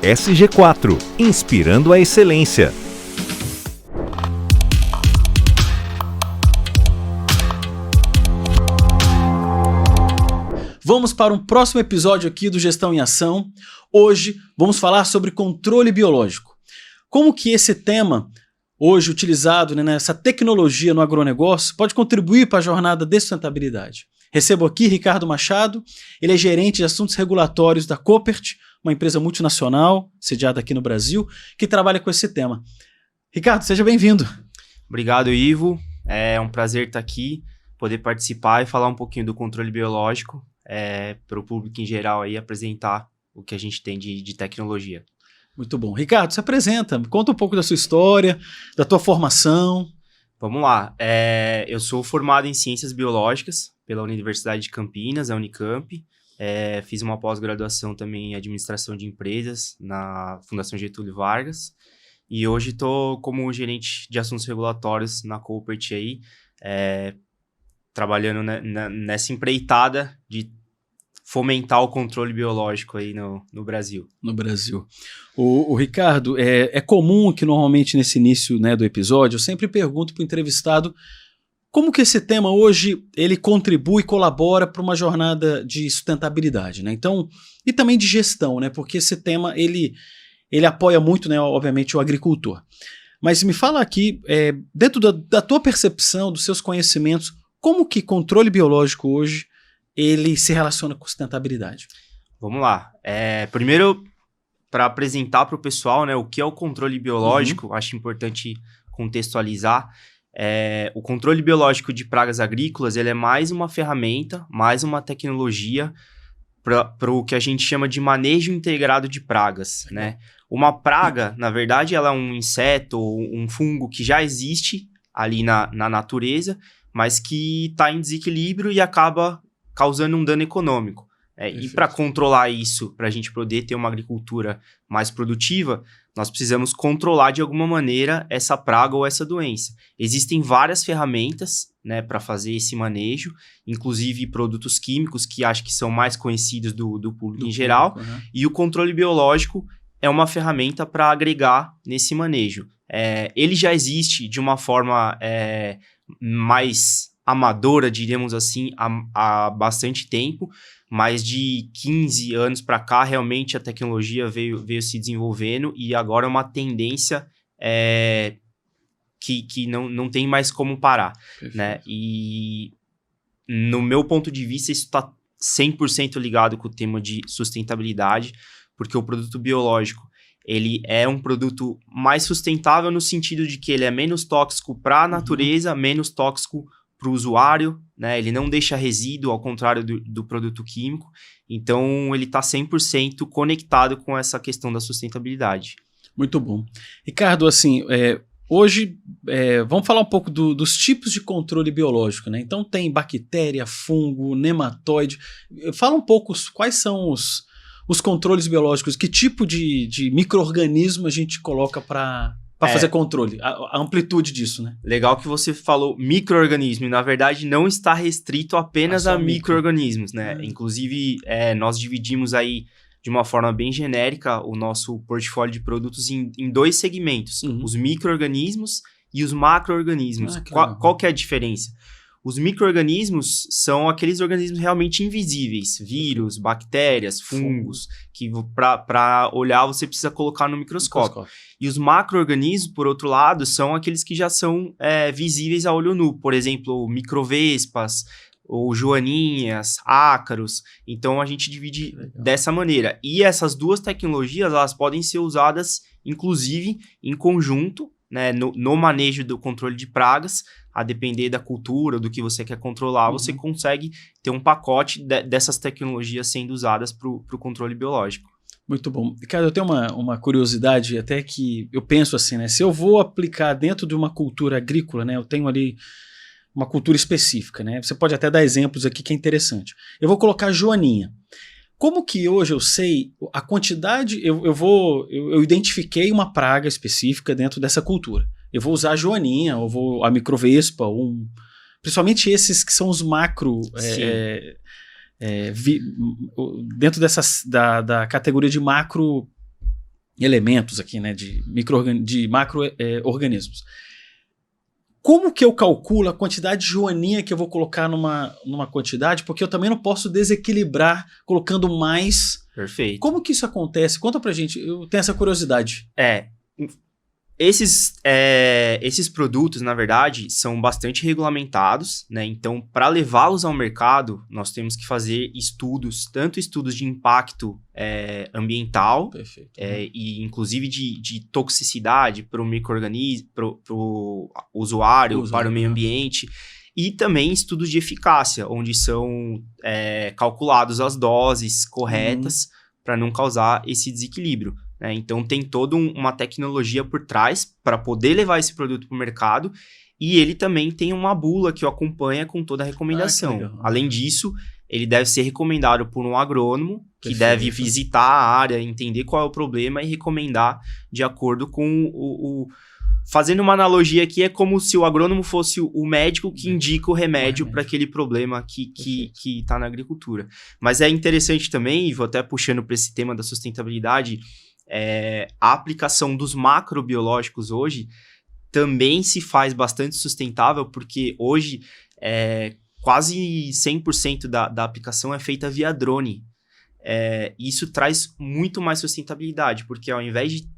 SG4, inspirando a excelência. Vamos para um próximo episódio aqui do Gestão em Ação. Hoje vamos falar sobre controle biológico. Como que esse tema, hoje utilizado nessa tecnologia no agronegócio, pode contribuir para a jornada de sustentabilidade. Recebo aqui Ricardo Machado, ele é gerente de assuntos regulatórios da Koppert, uma empresa multinacional, sediada aqui no Brasil, que trabalha com esse tema. Ricardo, seja bem-vindo. Obrigado, Ivo. É um prazer estar aqui, poder participar e falar um pouquinho do controle biológico, para o público em geral aí apresentar o que a gente tem de tecnologia. Muito bom. Ricardo, se apresenta, conta um pouco da sua história, da tua formação. Vamos lá. Eu sou formado em Ciências Biológicas pela Universidade de Campinas, a Unicamp. Fiz uma pós-graduação também em Administração de Empresas na Fundação Getúlio Vargas. E hoje estou como gerente de assuntos regulatórios na Koppert aí, trabalhando nessa empreitada de fomentar o controle biológico aí no Brasil. No Brasil. O Ricardo, é comum que normalmente nesse início, né, do episódio, eu sempre pergunto para o entrevistado como que esse tema hoje ele contribui e colabora para uma jornada de sustentabilidade, né? Então, e também de gestão, né? Porque esse tema ele apoia muito, né, obviamente, o agricultor. Mas me fala aqui, dentro da tua percepção, dos seus conhecimentos, como que controle biológico hoje ele se relaciona com sustentabilidade? Vamos lá. Primeiro, para apresentar para o pessoal, né, o que é o controle biológico, acho importante contextualizar. O controle biológico de pragas agrícolas ele é mais uma ferramenta, mais uma tecnologia para o que a gente chama de manejo integrado de pragas, né? Uma praga, na verdade, ela é um inseto ou um fungo que já existe ali na natureza, mas que está em desequilíbrio e acaba causando um dano econômico. E para controlar isso, para a gente poder ter uma agricultura mais produtiva, nós precisamos controlar de alguma maneira essa praga ou essa doença. Existem várias ferramentas, né, para fazer esse manejo, inclusive produtos químicos que acho que são mais conhecidos do público em geral, né? E o controle biológico é uma ferramenta para agregar nesse manejo. Ele já existe de uma forma mais amadora, diríamos assim, há bastante tempo, mas de 15 anos para cá, realmente a tecnologia veio se desenvolvendo e agora é uma tendência que não tem mais como parar, né? E no meu ponto de vista, isso está 100% ligado com o tema de sustentabilidade, porque o produto biológico ele é um produto mais sustentável no sentido de que ele é menos tóxico para a natureza, menos tóxico para o usuário, né? Ele não deixa resíduo, ao contrário do produto químico. Então, ele está 100% conectado com essa questão da sustentabilidade. Muito bom. Ricardo, assim, hoje vamos falar um pouco dos tipos de controle biológico, né? Então, tem bactéria, fungo, nematóide. Fala um pouco quais são os controles biológicos, que tipo de micro-organismo a gente coloca para fazer controle, a amplitude disso, né? Legal que você falou micro-organismo, e na verdade não está restrito apenas a micro-organismos, né? Inclusive, nós dividimos aí de uma forma bem genérica o nosso portfólio de produtos em dois segmentos, os micro-organismos e os macro-organismos. Qual que é a diferença? Os micro-organismos são aqueles organismos realmente invisíveis, vírus, bactérias, fungos, que para olhar você precisa colocar no microscópio. E os macro-organismos, por outro lado, são aqueles que já são visíveis a olho nu, por exemplo, microvespas, ou joaninhas, ácaros. Então, a gente divide dessa maneira. E essas duas tecnologias, elas podem ser usadas, inclusive, em conjunto, né, no manejo do controle de pragas, a depender da cultura, do que você quer controlar, você consegue ter um pacote dessas tecnologias sendo usadas para o controle biológico. Muito bom. Cara, eu tenho uma curiosidade até que eu penso assim, né? Se eu vou aplicar dentro de uma cultura agrícola, né? Eu tenho ali uma cultura específica, né? Você pode até dar exemplos aqui que é interessante. Eu vou colocar joaninha. Como que hoje eu sei a quantidade, eu identifiquei uma praga específica dentro dessa cultura. Eu vou usar a joaninha, ou a microvespa, principalmente esses que são os macro, dentro da categoria de macro elementos aqui, né, de macro-organismos. Como que eu calculo a quantidade de joaninha que eu vou colocar numa quantidade? Porque eu também não posso desequilibrar colocando mais. Perfeito. Como que isso acontece? Conta pra gente, eu tenho essa curiosidade. Esses produtos, na verdade, são bastante regulamentados, né? Então, para levá-los ao mercado, nós temos que fazer estudos, tanto estudos de impacto ambiental, Perfeito. E inclusive de toxicidade para o micro-organismo, para o usuário, para o meio ambiente, e também estudos de eficácia, onde são calculados as doses corretas para não causar esse desequilíbrio. Então, tem toda uma tecnologia por trás para poder levar esse produto para o mercado, e ele também tem uma bula que o acompanha com toda a recomendação. Além disso, ele deve ser recomendado por um agrônomo, que deve visitar a área, entender qual é o problema e recomendar de acordo com Fazendo uma analogia aqui, é como se o agrônomo fosse o médico que indica o remédio para aquele problema que está na agricultura. Mas é interessante também, e vou até puxando para esse tema da sustentabilidade, a aplicação dos macrobiológicos hoje também se faz bastante sustentável, porque hoje quase 100% da aplicação é feita via drone. Isso traz muito mais sustentabilidade, porque ao invés de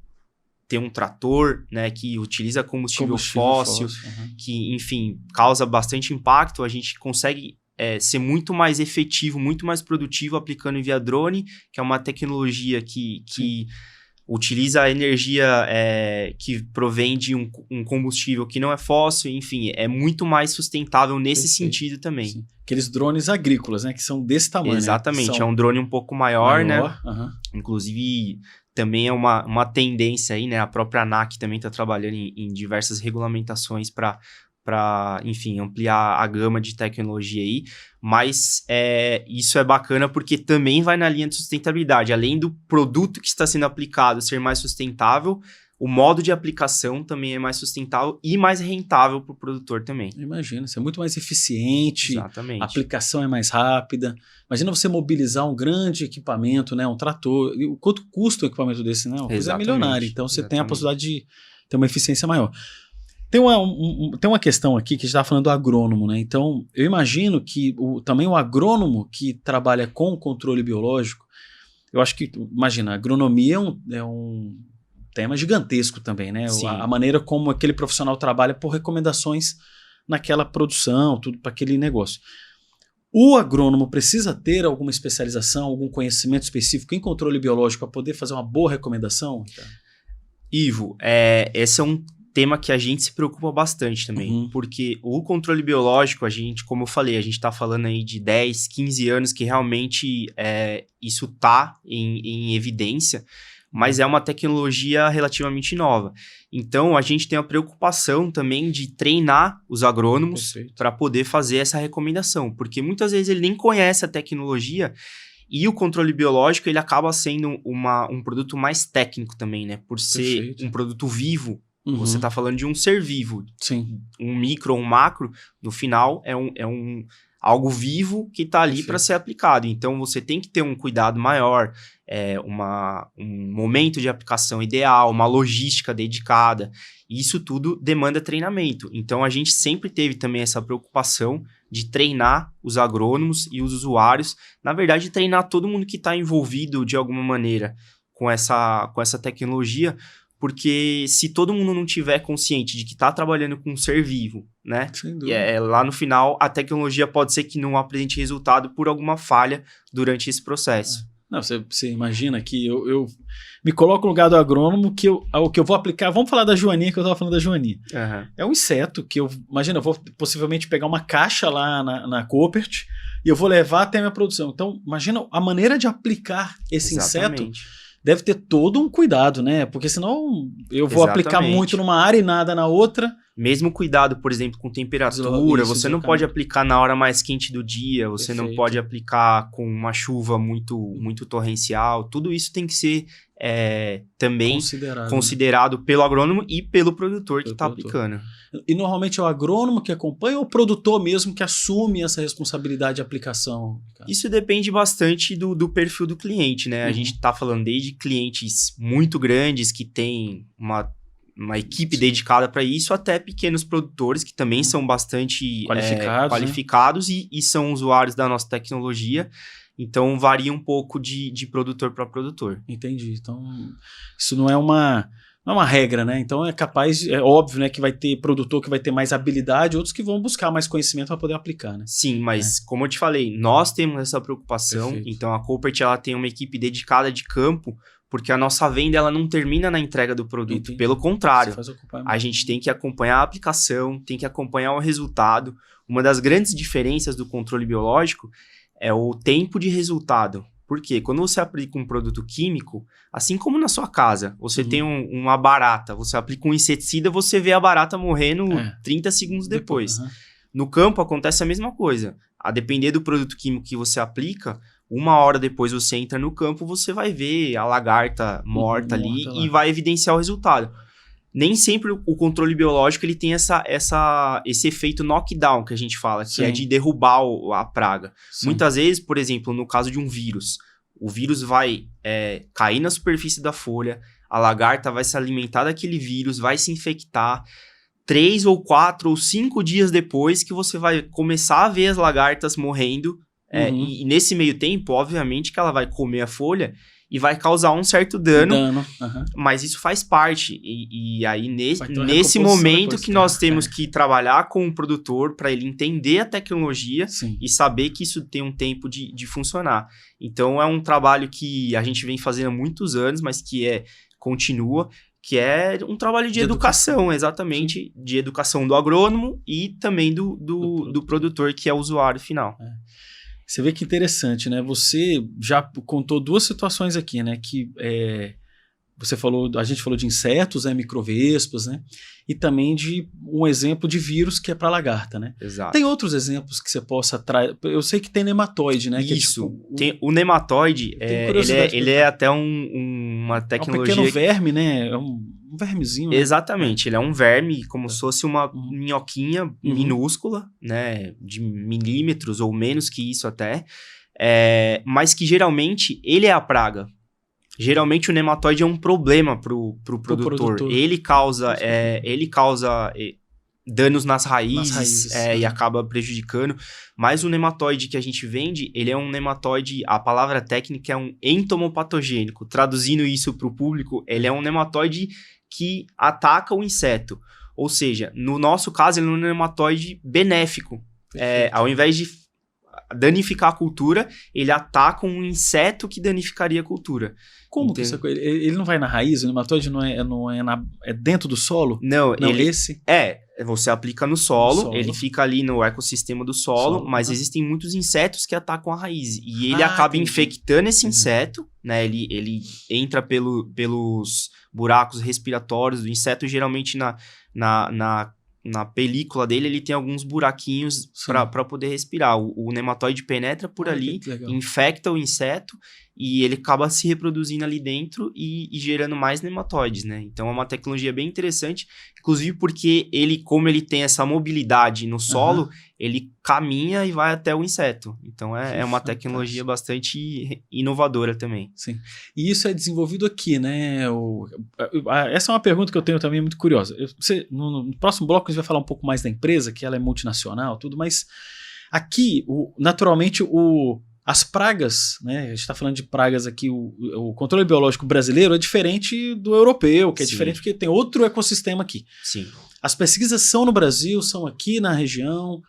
ter um trator, né, que utiliza combustível fóssil, que, enfim, causa bastante impacto, a gente consegue ser muito mais efetivo, muito mais produtivo aplicando via drone, que é uma tecnologia que utiliza a energia que provém de um combustível que não é fóssil, enfim, é muito mais sustentável nesse sentido também. Sim. Aqueles drones agrícolas, né, que são desse tamanho. Exatamente, é um drone um pouco maior, né? Inclusive, também é uma tendência aí, né? A própria ANAC também está trabalhando em diversas regulamentações para, enfim, ampliar a gama de tecnologia aí, mas isso é bacana porque também vai na linha de sustentabilidade. Além do produto que está sendo aplicado ser mais sustentável, o modo de aplicação também é mais sustentável e mais rentável para o produtor também. Imagina, isso é muito mais eficiente. Exatamente. A aplicação é mais rápida. Imagina você mobilizar um grande equipamento, né, um trator. O quanto custa um equipamento desse? Né? Uma coisa milionária. Então você tem a possibilidade de ter uma eficiência maior. Tem uma questão aqui que a gente estava falando do agrônomo, né? Então, eu imagino que também o agrônomo que trabalha com controle biológico, eu acho que, imagina, a agronomia é um tema gigantesco também, né? A maneira como aquele profissional trabalha por recomendações naquela produção, tudo para aquele negócio. O agrônomo precisa ter alguma especialização, algum conhecimento específico em controle biológico para poder fazer uma boa recomendação? Ivo, esse é um tema que a gente se preocupa bastante também, porque o controle biológico, a gente, como eu falei, a gente está falando aí de 10, 15 anos que realmente isso está em evidência, mas é uma tecnologia relativamente nova. Então, a gente tem a preocupação também de treinar os agrônomos para poder fazer essa recomendação, porque muitas vezes ele nem conhece a tecnologia e o controle biológico ele acaba sendo um produto mais técnico também, né? Por ser um produto vivo, você está falando de um ser vivo. Sim. Um micro ou um macro, no final, algo vivo que está ali para ser aplicado. Então, você tem que ter um cuidado maior, um momento de aplicação ideal, uma logística dedicada. Isso tudo demanda treinamento. Então, a gente sempre teve também essa preocupação de treinar os agrônomos e os usuários. Na verdade, treinar todo mundo que está envolvido de alguma maneira com essa tecnologia, porque se todo mundo não tiver consciente de que está trabalhando com um ser vivo, né? Lá no final, a tecnologia pode ser que não apresente resultado por alguma falha durante esse processo. Não, você imagina que eu me coloco no lugar do agrônomo que o que eu vou aplicar... Vamos falar da joaninha, que eu estava falando da joaninha. É um inseto que imagina, eu vou possivelmente pegar uma caixa lá na Coopert e eu vou levar até a minha produção. Então, imagina a maneira de aplicar esse inseto. Deve ter todo um cuidado, né? Porque senão eu vou aplicar muito numa área e nada na outra, Mesmo cuidado, por exemplo, com temperatura, você não pode aplicar na hora mais quente do dia, você não pode aplicar com uma chuva muito torrencial, tudo isso tem que ser também considerado pelo agrônomo e pelo produtor que está aplicando. E normalmente é o agrônomo que acompanha ou o produtor mesmo que assume essa responsabilidade de aplicação? Isso depende bastante do perfil do cliente, né? A gente está falando desde clientes muito grandes que têm uma equipe dedicada para isso, até pequenos produtores que também são bastante qualificados e são usuários da nossa tecnologia. Então, varia um pouco de produtor para produtor. Entendi. Então, isso não é uma regra, né? Então, é óbvio, né, que vai ter produtor que vai ter mais habilidade, outros que vão buscar mais conhecimento para poder aplicar, né? Sim, mas como eu te falei, nós temos essa preocupação. Perfeito. Então, a Koppert, ela tem uma equipe dedicada de campo, porque a nossa venda ela não termina na entrega do produto. Entendi. Pelo contrário, a gente tem que acompanhar a aplicação, tem que acompanhar o resultado. Uma das grandes diferenças do controle biológico é o tempo de resultado. Por quê? Quando você aplica um produto químico, assim como na sua casa, você tem uma barata, você aplica um inseticida, você vê a barata morrendo 30 segundos depois. No campo acontece a mesma coisa. A depender do produto químico que você aplica, 1 hora depois você entra no campo, você vai ver a lagarta morta ali e vai evidenciar o resultado. Nem sempre o controle biológico ele tem esse efeito knockdown que a gente fala, que é de derrubar a praga. Sim. Muitas vezes, por exemplo, no caso de um vírus, o vírus vai cair na superfície da folha, a lagarta vai se alimentar daquele vírus, vai se infectar. 3 ou 4 ou 5 dias depois que você vai começar a ver as lagartas morrendo. E nesse meio tempo, obviamente, que ela vai comer a folha e vai causar um certo dano. Mas isso faz parte. E aí, nesse momento que nós temos que trabalhar com o produtor para ele entender a tecnologia e saber que isso tem um tempo de funcionar. Então, é um trabalho que a gente vem fazendo há muitos anos, mas que continua, que é um trabalho de educação, exatamente, de educação do agrônomo e também do produtor, que é o usuário final. Você vê que interessante, né? Você já contou 2 situações aqui, né? Que a gente falou de insetos, microvespas, né? E também de um exemplo de vírus que é para lagarta, né? Exato. Tem outros exemplos que você possa trazer? Eu sei que tem nematóide, né? Isso. Tem o nematóide, ele é até uma tecnologia... É um pequeno verme, né? É um vermezinho. Né? Exatamente. Ele é um verme, como se fosse uma minhoquinha minúscula, né? De milímetros ou menos que isso até. Mas que geralmente ele é a praga. Geralmente o nematóide é um problema pro produtor. Ele causa danos nas raízes, e acaba prejudicando. Mas o nematóide que a gente vende, ele é um nematóide, a palavra técnica é um entomopatogênico. Traduzindo isso para o público, ele é um nematóide que ataca o inseto. Ou seja, no nosso caso, ele é um nematóide benéfico. Ao invés de danificar a cultura, ele ataca um inseto que danificaria a cultura. Como que isso, ele não vai na raiz? O nematóide é dentro do solo? Não, você aplica no solo, ele fica ali no ecossistema do solo, mas existem muitos insetos que atacam a raiz. E ele acaba infectando esse inseto, né? Ele entra pelos buracos respiratórios do inseto, geralmente na película dele, ele tem alguns buraquinhos para poder respirar. O nematóide penetra por ali, infecta o inseto e ele acaba se reproduzindo ali dentro e gerando mais nematóides, né? Então, é uma tecnologia bem interessante, inclusive porque como ele tem essa mobilidade no solo, ele caminha e vai até o inseto. Então, é uma tecnologia bastante inovadora também. Sim. E isso é desenvolvido aqui, né? Essa é uma pergunta que eu tenho também muito curiosa. No próximo bloco, a gente vai falar um pouco mais da empresa, que ela é multinacional, tudo, mas aqui, naturalmente, as pragas, né? A gente está falando de pragas aqui, o controle biológico brasileiro é diferente do europeu, que é diferente porque tem outro ecossistema aqui. Sim. As pesquisas são no Brasil, são aqui na região,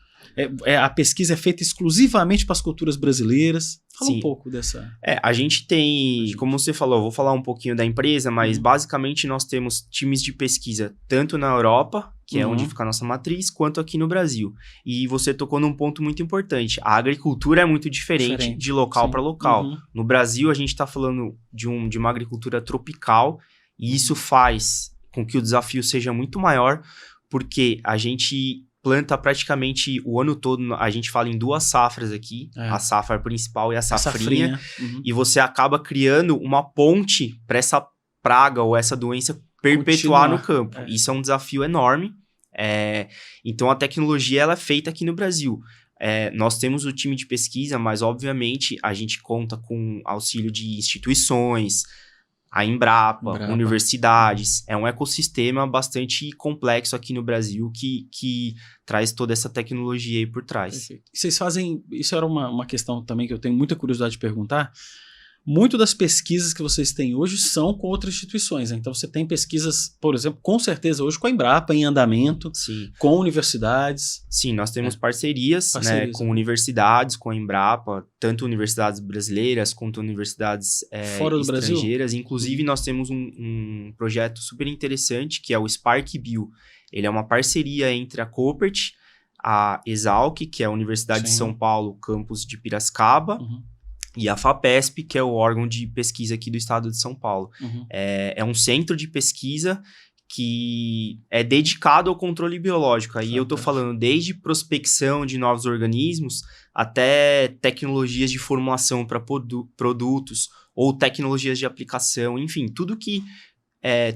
a pesquisa é feita exclusivamente para as culturas brasileiras. Fala um pouco dessa... A gente tem, como você falou, eu vou falar um pouquinho da empresa, mas basicamente nós temos times de pesquisa tanto na Europa, que é onde fica a nossa matriz, quanto aqui no Brasil. E você tocou num ponto muito importante. A agricultura é muito diferente de local para local. No Brasil, a gente está falando de uma agricultura tropical, e isso faz com que o desafio seja muito maior, porque a gente planta praticamente o ano todo, a gente fala em 2 safras aqui, a safra principal e a safrinha. E você acaba criando uma ponte para essa praga ou essa doença perpetuar no campo. Isso é um desafio enorme. Então, a tecnologia ela é feita aqui no Brasil. Nós temos o time de pesquisa, mas, obviamente, a gente conta com auxílio de instituições, a Embrapa, universidades. É um ecossistema bastante complexo aqui no Brasil que traz toda essa tecnologia aí por trás. Perfeito. Vocês fazem... Isso era uma questão também que eu tenho muita curiosidade de perguntar. Muito das pesquisas que vocês têm hoje são com outras instituições, né? Então você tem pesquisas, por exemplo, com certeza hoje com a Embrapa em andamento, Sim. com universidades. Sim, nós temos parcerias, né, com universidades, com a Embrapa, tanto universidades brasileiras quanto universidades fora do estrangeiras. Brasil? Inclusive, nós temos um projeto super interessante, que é o Spark Bio. Ele é uma parceria entre a Coopert, a Exalc, que é a Universidade de São Paulo, campus de Piracicaba, e a FAPESP, que é o órgão de pesquisa aqui do estado de São Paulo. É um centro de pesquisa que é dedicado ao controle biológico. Aí eu estou falando desde prospecção de novos organismos até tecnologias de formulação para produtos ou tecnologias de aplicação, enfim, tudo que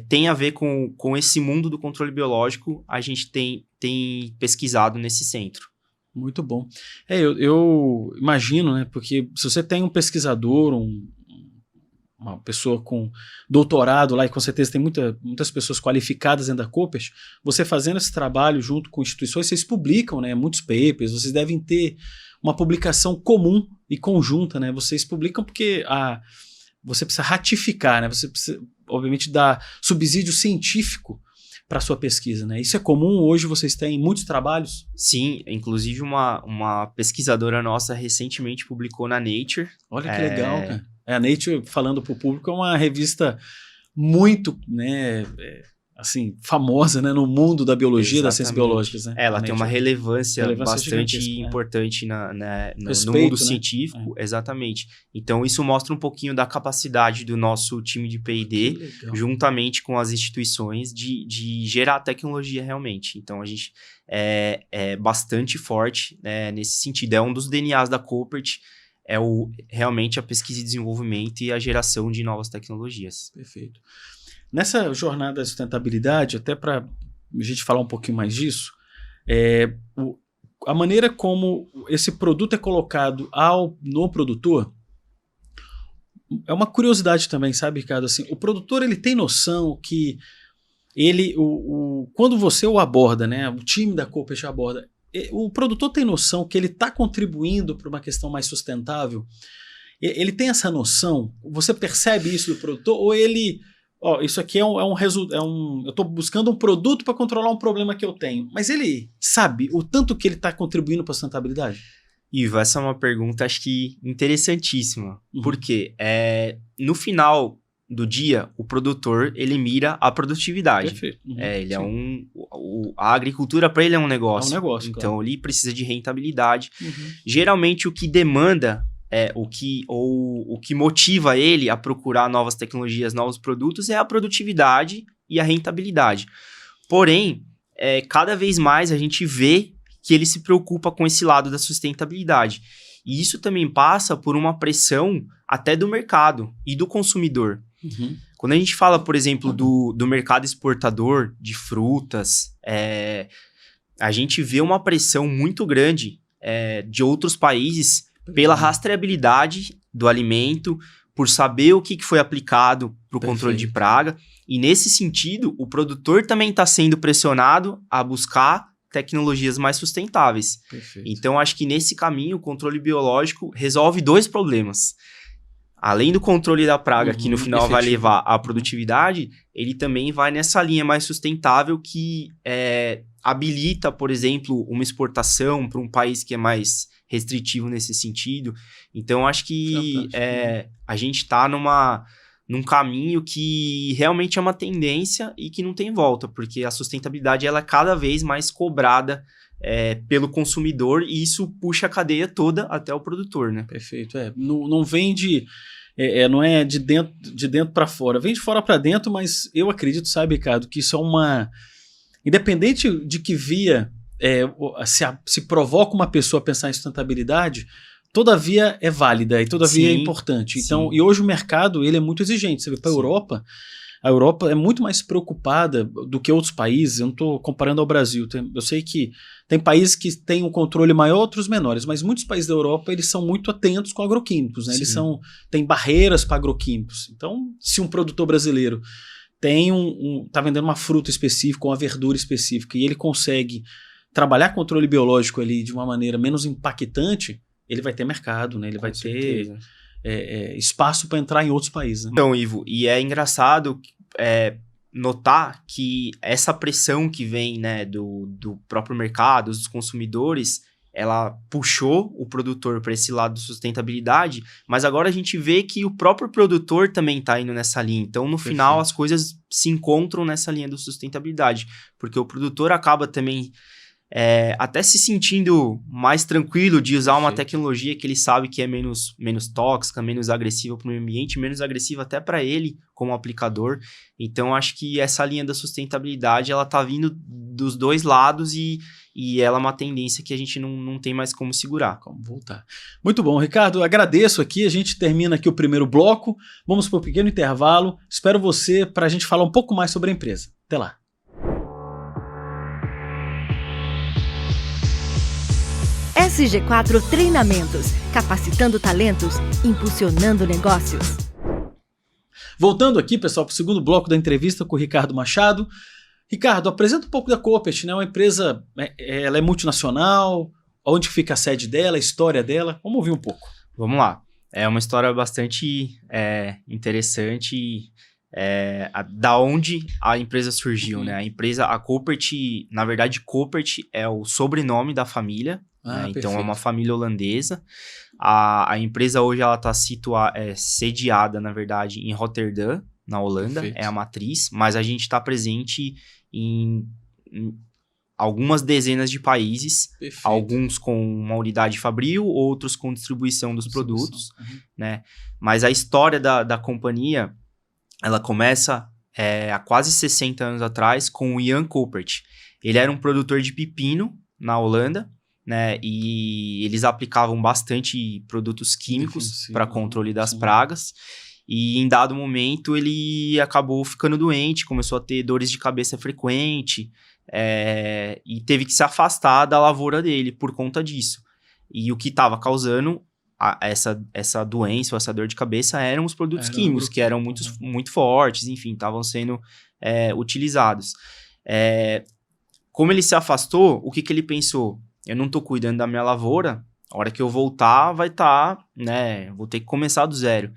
tem a ver com esse mundo do controle biológico, a gente tem pesquisado nesse centro. Muito bom. Eu imagino, né? Porque se você tem um pesquisador, uma pessoa com doutorado lá, e com certeza tem muitas pessoas qualificadas dentro da Coopert, você fazendo esse trabalho junto com instituições, vocês publicam, né? Muitos papers, vocês devem ter uma publicação comum e conjunta, né? Vocês publicam porque você precisa ratificar, né? Você precisa, obviamente, dar subsídio científico para a sua pesquisa, né? Isso é comum? Hoje vocês têm muitos trabalhos? Sim, inclusive uma pesquisadora nossa recentemente publicou na Nature. Olha que legal, cara. A Nature, falando para o público, é uma revista muito, né, assim, famosa, né, no mundo da biologia, das ciências biológicas, né? Ela tem uma relevância bastante importante no mundo científico, exatamente. Então, isso mostra um pouquinho da capacidade do nosso time de P&D, juntamente com as instituições, de gerar tecnologia realmente. Então, a gente é bastante forte, né, nesse sentido. É um dos DNAs da Coopert, realmente a pesquisa e desenvolvimento e a geração de novas tecnologias. Perfeito. Nessa jornada da sustentabilidade, até para a gente falar um pouquinho mais disso, a maneira como esse produto é colocado no produtor é uma curiosidade também, sabe, Ricardo? Assim, o produtor ele tem noção que quando você o aborda, né, o time da Coopert aborda, o produtor tem noção que ele está contribuindo para uma questão mais sustentável? Ele tem essa noção? Você percebe isso do produtor? Ou ele... isso aqui eu estou buscando um produto para controlar um problema que eu tenho. Mas ele sabe o tanto que ele está contribuindo para a sustentabilidade? Ivo, essa é uma pergunta, acho que interessantíssima. Porque no final do dia, o produtor, ele mira a produtividade. Perfeito. Ele a agricultura, para ele, é um negócio. Então, ele precisa de rentabilidade. Geralmente, o que demanda... o que motiva ele a procurar novas tecnologias, novos produtos é a produtividade e a rentabilidade. Porém, cada vez mais a gente vê que ele se preocupa com esse lado da sustentabilidade. E isso também passa por uma pressão até do mercado e do consumidor. Quando a gente fala, por exemplo, do mercado exportador de frutas, a gente vê uma pressão muito grande de outros países pela rastreabilidade do alimento, por saber o que foi aplicado para o controle de praga. E nesse sentido, o produtor também está sendo pressionado a buscar tecnologias mais sustentáveis. Então, acho que nesse caminho, o controle biológico resolve 2 problemas. Além do controle da praga, que no final vai levar à produtividade, ele também vai nessa linha mais sustentável que habilita, por exemplo, uma exportação para um país que é mais restritivo nesse sentido. Então, acho que a gente está num caminho que realmente é uma tendência e que não tem volta, porque a sustentabilidade ela é cada vez mais cobrada pelo consumidor e isso puxa a cadeia toda até o produtor, né? Perfeito. Não vem não é de dentro para fora, vem de fora para dentro, mas eu acredito, sabe, Ricardo, que isso independente de que via se provoca uma pessoa a pensar em sustentabilidade, todavia é válida e todavia é importante. Então, e hoje o mercado ele é muito exigente. Você vê para a Europa é muito mais preocupada do que outros países. Eu não estou comparando ao Brasil. Eu sei que tem países que têm um controle maior, outros menores, mas muitos países da Europa eles são muito atentos com agroquímicos, né? Eles têm barreiras para agroquímicos. Então, se um produtor brasileiro tá vendendo uma fruta específica, uma verdura específica, e ele consegue trabalhar controle biológico ali de uma maneira menos impactante, ele vai ter mercado, né? Ele vai ter espaço para entrar em outros países. Né? Então, Ivo, e é engraçado notar que essa pressão que vem, né, do próprio mercado, dos consumidores, ela puxou o produtor para esse lado de sustentabilidade, mas agora a gente vê que o próprio produtor também está indo nessa linha. Então, no final, as coisas se encontram nessa linha da sustentabilidade, porque o produtor acaba também até se sentindo mais tranquilo de usar uma tecnologia que ele sabe que é menos tóxica, menos agressiva para o meio ambiente, menos agressiva até para ele como aplicador. Então, acho que essa linha da sustentabilidade, ela tá vindo dos dois lados e ela é uma tendência que a gente não tem mais como segurar. Como voltar. Muito bom, Ricardo. Agradeço aqui. A gente termina aqui o primeiro bloco. Vamos para um pequeno intervalo. Espero você para a gente falar um pouco mais sobre a empresa. Até lá. SG4 Treinamentos, capacitando talentos, impulsionando negócios. Voltando aqui, pessoal, para o segundo bloco da entrevista com o Ricardo Machado. Ricardo, apresenta um pouco da Coopert, né? Uma empresa, ela é multinacional, onde fica a sede dela, a história dela. Vamos ouvir um pouco. Vamos lá. É uma história bastante interessante, da onde a empresa surgiu, né? A Coopert, na verdade, Coopert é o sobrenome da família. Então, é uma família holandesa. A empresa hoje ela está sediada, na verdade, em Rotterdam, na Holanda. Perfeito. É a matriz, mas a gente está presente em algumas dezenas de países. Perfeito. Alguns com uma unidade fabril, outros com distribuição dos produtos. Né? Mas a história da companhia, ela começa há quase 60 anos atrás com o Jan Coopert. Ele era um produtor de pepino na Holanda, né? E eles aplicavam bastante produtos químicos para controle das pragas. E em dado momento ele acabou ficando doente, começou a ter dores de cabeça frequente, e teve que se afastar da lavoura dele por conta disso. E o que estava causando essa doença ou essa dor de cabeça eram os produtos químicos, que eram muito fortes, enfim, estavam sendo utilizados. Como ele se afastou, o que ele pensou? Eu não estou cuidando da minha lavoura, a hora que eu voltar vai estar, né, vou ter que começar do zero.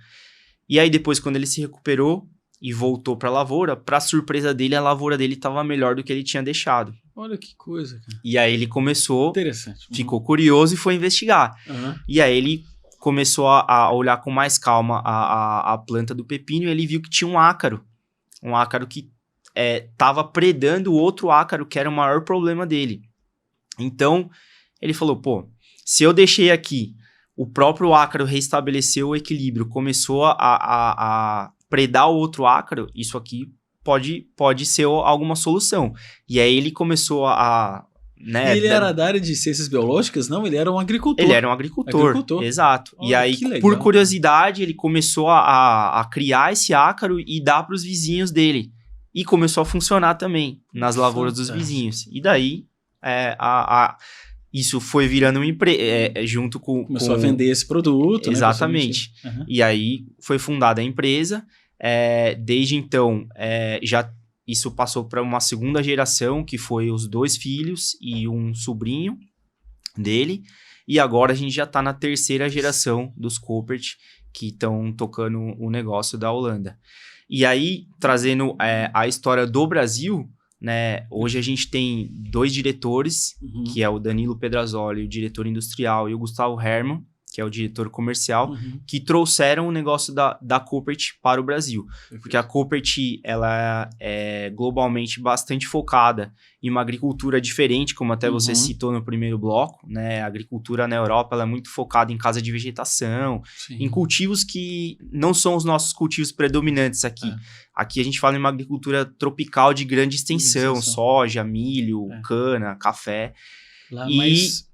E aí depois, quando ele se recuperou e voltou para a lavoura, para surpresa dele, a lavoura dele estava melhor do que ele tinha deixado. Olha que coisa, cara. E aí ele começou, interessante, ficou curioso e foi investigar. E aí ele começou a olhar com mais calma a planta do pepino e ele viu que tinha um ácaro que estava predando o outro ácaro, que era o maior problema dele. Então, ele falou, se eu deixei aqui, o próprio ácaro restabeleceu o equilíbrio, começou a predar o outro ácaro, isso aqui pode ser alguma solução. E aí ele começou né, ele era da área de ciências biológicas? Não, ele era um agricultor. Ele era um agricultor. Exato. E aí, por curiosidade, ele começou a criar esse ácaro e dar para os vizinhos dele. E começou a funcionar também nas lavouras dos vizinhos. E daí... isso foi virando uma empresa junto com... Começou a vender esse produto. Exatamente. Né, e aí foi fundada a empresa. Desde então, isso passou para uma segunda geração, que foi os 2 filhos e um sobrinho dele. E agora a gente já está na terceira geração dos Coopert, que estão tocando o negócio da Holanda. E aí, trazendo a história do Brasil... Né? Hoje a gente tem 2 diretores, que é o Danilo Pedrazoli, o diretor industrial, e o Gustavo Hermann, que é o diretor comercial, que trouxeram o negócio da Coopert para o Brasil. Porque a Coopert, ela é globalmente bastante focada em uma agricultura diferente, como até você citou no primeiro bloco, né? A agricultura na Europa, ela é muito focada em casa de vegetação, em cultivos que não são os nossos cultivos predominantes aqui. Aqui a gente fala em uma agricultura tropical de grande extensão, soja, milho, cana, café. Lá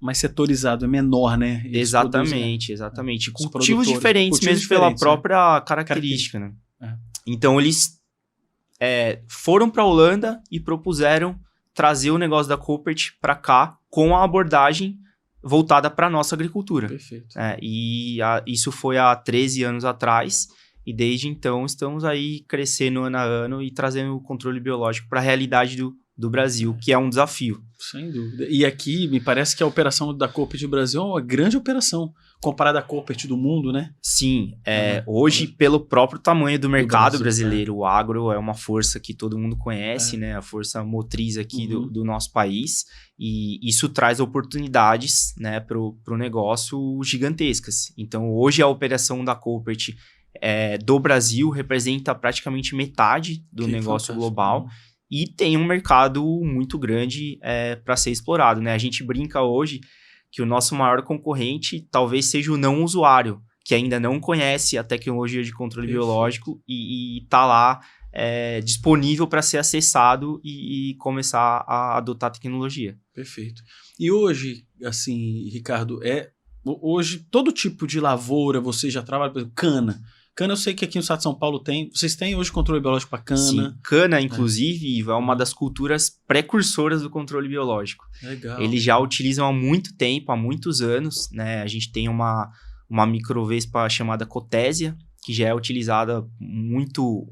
mais setorizado, é menor, né? Eles exatamente. Cultivos diferentes mesmo pela própria característica, né? Então, eles foram para a Holanda e propuseram trazer o negócio da Coopert para cá com a abordagem voltada para a nossa agricultura. Perfeito. Isso foi há 13 anos atrás e desde então estamos aí crescendo ano a ano e trazendo o controle biológico para a realidade do Brasil, que é um desafio. Sem dúvida. E aqui, me parece que a operação da Coopert do Brasil é uma grande operação, comparada à Coopert do mundo, né? Sim. Hoje, pelo próprio tamanho do mercado brasileiro, o agro é uma força que todo mundo conhece, né? A força motriz aqui do nosso país. E isso traz oportunidades, né, para o negócio gigantescas. Então, hoje, a operação da Coopert do Brasil representa praticamente metade do negócio global. E tem um mercado muito grande para ser explorado, né? A gente brinca hoje que o nosso maior concorrente talvez seja o não usuário, que ainda não conhece a tecnologia de controle biológico e está lá disponível para ser acessado e começar a adotar a tecnologia. Perfeito. E hoje, assim, Ricardo, hoje todo tipo de lavoura você já trabalha, por exemplo, cana. Cana eu sei que aqui no estado de São Paulo tem. Vocês têm hoje controle biológico para cana? Sim, cana, inclusive, é uma das culturas precursoras do controle biológico. Legal. Eles já utilizam há muito tempo, há muitos anos, né? A gente tem uma microvespa chamada Cotésia, que já é utilizada muito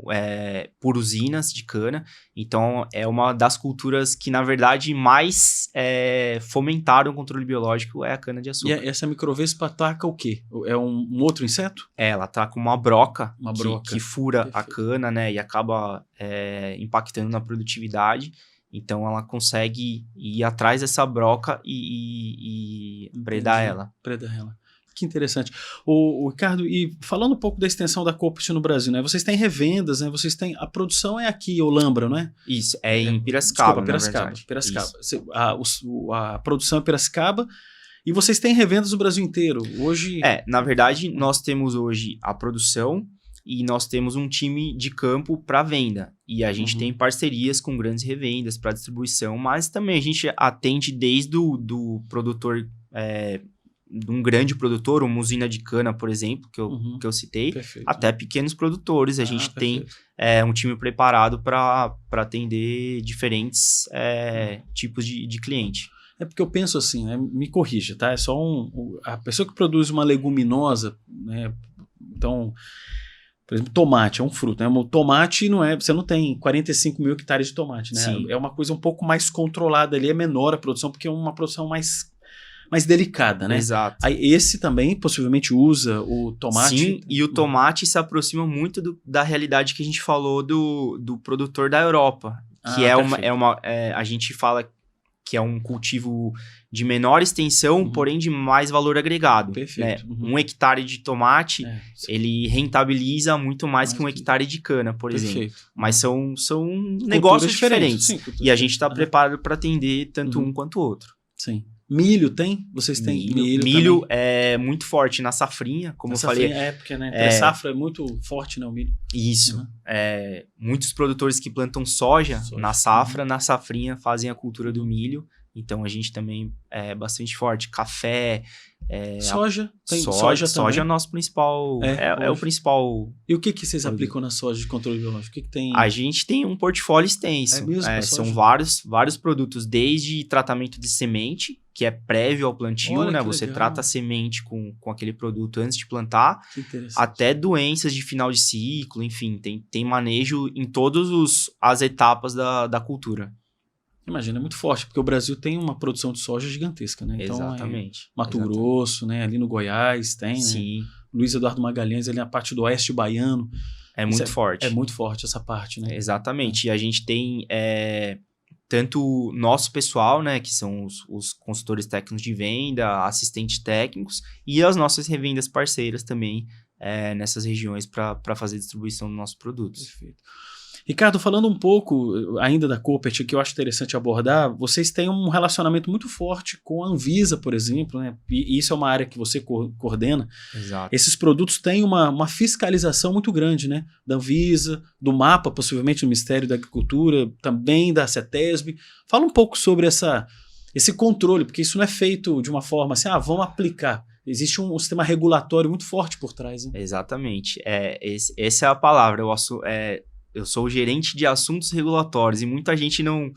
por usinas de cana. Então, é uma das culturas que, na verdade, mais fomentaram o controle biológico é a cana-de-açúcar. E essa microvespa ataca o quê? É um outro inseto? Ela ataca uma broca, que fura Perfeito. a cana, né? E acaba impactando na produtividade. Então, ela consegue ir atrás dessa broca e predar ela. Predar ela. Que interessante. O Ricardo, e falando um pouco da extensão da Coopert no Brasil, né? Vocês têm revendas, né? Vocês têm... A produção é aqui, Olambra, não é? Isso, em Piracicaba, Piracicaba. A produção é Piracicaba e vocês têm revendas no Brasil inteiro. Hoje... na verdade, nós temos hoje a produção e nós temos um time de campo para venda. E a gente tem parcerias com grandes revendas para distribuição, mas também a gente atende desde do produtor... de um grande produtor, uma usina de cana, por exemplo, que eu citei, até pequenos produtores. A gente tem um time preparado para atender diferentes tipos de cliente. É porque eu penso assim, né? Me corrija, tá? É só a pessoa que produz uma leguminosa, né? Então, por exemplo, tomate é um fruto, né? O tomate você não tem 45 mil hectares de tomate, né? Sim. É uma coisa um pouco mais controlada ali, é menor a produção, porque é uma produção mais delicada, né? Exato. Aí esse também possivelmente usa o tomate. Sim, e o tomate se aproxima muito da realidade que a gente falou do produtor da Europa, que a gente fala que é um cultivo de menor extensão, porém de mais valor agregado. Perfeito. Né? 1 hectare de tomate, ele rentabiliza muito mais que 1 hectare de cana, por exemplo. Mas são negócios diferentes. Sim, e a gente está preparado para atender tanto um quanto o outro. Sim. Milho tem? Vocês têm milho também? É muito forte na safrinha, como eu falei. Porque, né? Safra é muito forte, né, o milho. Isso. Muitos produtores que plantam soja na safra, na safrinha fazem a cultura do milho. Então, a gente também é bastante forte. Café... soja? Tem soja é o nosso principal... É o principal... E o que vocês aplicam na soja de controle biológico? O que tem? A gente tem um portfólio extenso. É mesmo? São vários produtos, desde tratamento de semente, que é prévio ao plantio, né? Você trata a semente com aquele produto antes de plantar, até doenças de final de ciclo, enfim, tem manejo em todas as etapas da cultura. Imagina, é muito forte, porque o Brasil tem uma produção de soja gigantesca, né? Então, exatamente. Mato Grosso, né? Ali no Goiás tem, sim. Né? Luiz Eduardo Magalhães, ali na parte do oeste baiano. É muito forte. É muito forte essa parte, né? Exatamente. E a gente tem tanto nosso pessoal, né, que são os consultores técnicos de venda, assistentes técnicos, e as nossas revendas parceiras também nessas regiões para fazer distribuição dos nossos produtos. Perfeito. Ricardo, falando um pouco ainda da Cooper, que eu acho interessante abordar, vocês têm um relacionamento muito forte com a Anvisa, por exemplo, né? E isso é uma área que você coordena. Exato. Esses produtos têm uma fiscalização muito grande, né? Da Anvisa, do MAPA, possivelmente do Ministério da Agricultura, também da CETESB. Fala um pouco sobre esse controle, porque isso não é feito de uma forma assim, vamos aplicar. Existe um sistema regulatório muito forte por trás, né? Exatamente. Essa é a palavra. Eu sou o gerente de assuntos regulatórios e muita gente não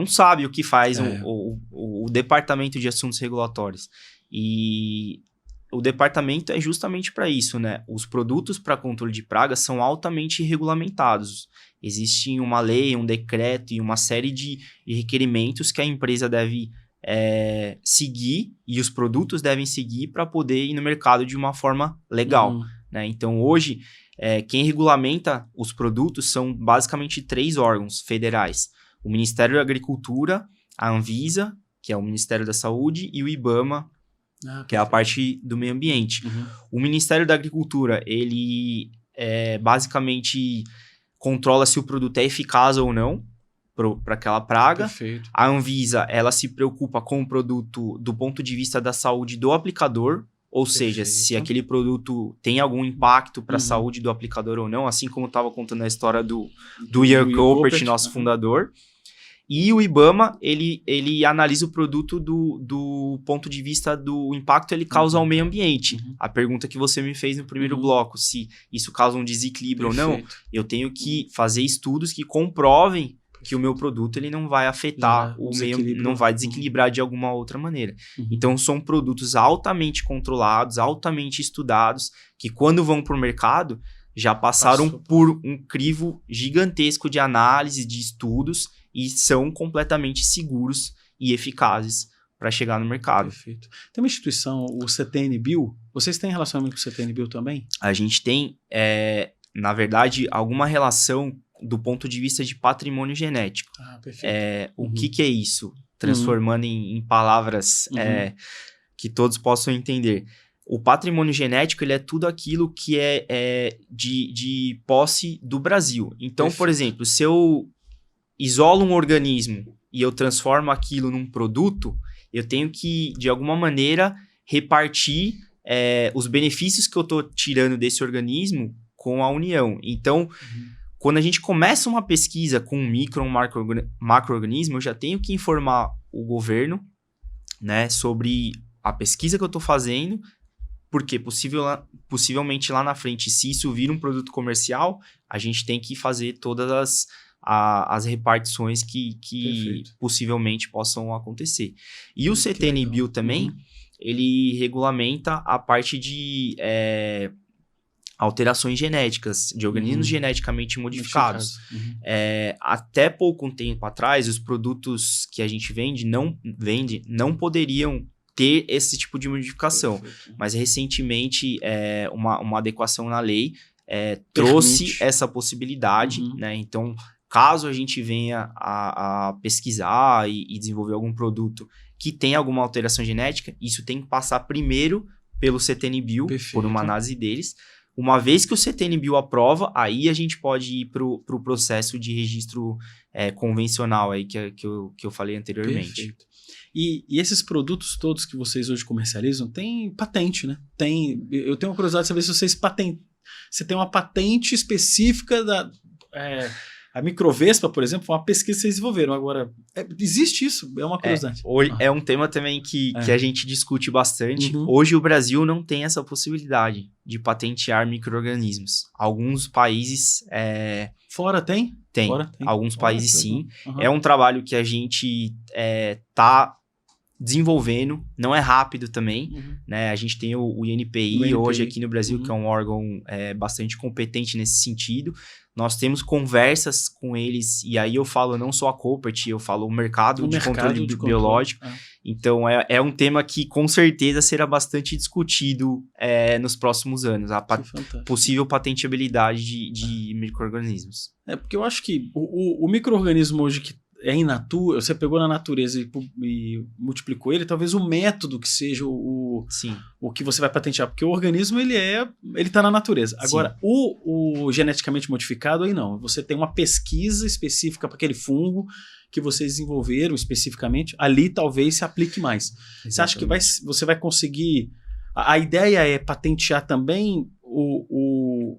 sabe o que faz o departamento de assuntos regulatórios. E o departamento é justamente para isso, né? Os produtos para controle de pragas são altamente regulamentados. Existe uma lei, um decreto e uma série de requerimentos que a empresa deve seguir e os produtos devem seguir para poder ir no mercado de uma forma legal. Né? Então, hoje, quem regulamenta os produtos são basicamente 3 órgãos federais. O Ministério da Agricultura, a Anvisa, que é o Ministério da Saúde, e o IBAMA, que é a parte do meio ambiente. Uhum. O Ministério da Agricultura, ele basicamente controla se o produto é eficaz ou não para aquela praga. Perfeito. A Anvisa, ela se preocupa com o produto do ponto de vista da saúde do aplicador, ou seja, se aquele produto tem algum impacto para a saúde do aplicador ou não, assim como eu estava contando a história do Ian Coopert, nosso fundador. E o IBAMA, ele analisa o produto do ponto de vista do impacto que ele causa ao meio ambiente. A pergunta que você me fez no primeiro bloco, se isso causa um desequilíbrio ou não, eu tenho que fazer estudos que comprovem que o meu produto ele não vai afetar o meio, não vai desequilibrar de alguma outra maneira. Então, são produtos altamente controlados, altamente estudados, que quando vão para o mercado, já passaram por um crivo gigantesco de análise, de estudos, e são completamente seguros e eficazes para chegar no mercado. Perfeito. Tem uma instituição, o CTN-Bio, vocês têm relacionamento com o CTN-Bio também? A gente tem, na verdade, alguma relação do ponto de vista de patrimônio genético. Perfeito. O que é isso? Transformando em palavras que todos possam entender. O patrimônio genético ele é tudo aquilo que é de posse do Brasil. Então, por exemplo, se eu isolo um organismo e eu transformo aquilo num produto, eu tenho que, de alguma maneira, repartir os benefícios que eu estou tirando desse organismo com a União. Então, quando a gente começa uma pesquisa com um micro ou um macro-organismo, eu já tenho que informar o governo, né, sobre a pesquisa que eu estou fazendo, porque possivelmente lá na frente, se isso vir um produto comercial, a gente tem que fazer todas as repartições que possivelmente possam acontecer. E o CTN-Bio também, ele regulamenta a parte de alterações genéticas, de organismos geneticamente modificados. Até pouco tempo atrás, os produtos que a gente vende não poderiam ter esse tipo de modificação. Mas recentemente, uma adequação na lei trouxe essa possibilidade, né? Então, caso a gente venha a pesquisar e desenvolver algum produto que tem alguma alteração genética, isso tem que passar primeiro pelo CTN-Bio, por uma análise deles. Uma vez que o CTN-Bio aprova, aí a gente pode ir para o processo de registro convencional aí que eu falei anteriormente. Perfeito. E esses produtos todos que vocês hoje comercializam têm patente, né? Eu tenho uma curiosidade de saber se vocês você tem uma patente específica da... A Microvespa, por exemplo, foi uma pesquisa que vocês desenvolveram. Agora, existe isso? É uma curiosidade. É um tema também que a gente discute bastante. Hoje o Brasil não tem essa possibilidade de micro-organismos. Alguns países... Fora tem? Tem. Alguns países sim. É um trabalho que a gente está desenvolvendo, não é rápido também, né? A gente tem o INPI hoje aqui no Brasil, que é um órgão bastante competente nesse sentido. Nós temos conversas com eles, e aí eu falo não só a Coopert, eu falo o mercado de controle biológico. Então, é um tema que com certeza será bastante discutido nos próximos anos, a possível patentabilidade de micro-organismos. Porque eu acho que o micro-organismo hoje que é in natura, você pegou na natureza e multiplicou ele, talvez o método que seja o que você vai patentear, porque o organismo ele tá na natureza. Agora, o geneticamente modificado aí não, você tem uma pesquisa específica para aquele fungo que vocês desenvolveram especificamente, ali talvez se aplique mais. Exatamente. Você acha que você vai conseguir... A ideia é patentear também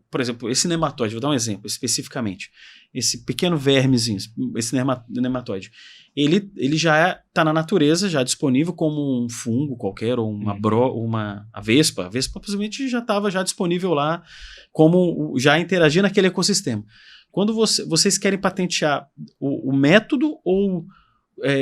por exemplo, esse nematóide, vou dar um exemplo especificamente. Esse pequeno vermezinho, esse nematóide, ele já está na natureza, já disponível como um fungo qualquer, ou a vespa. A vespa possivelmente já estava já disponível lá, como já interagir naquele ecossistema. Quando vocês querem patentear o método ou...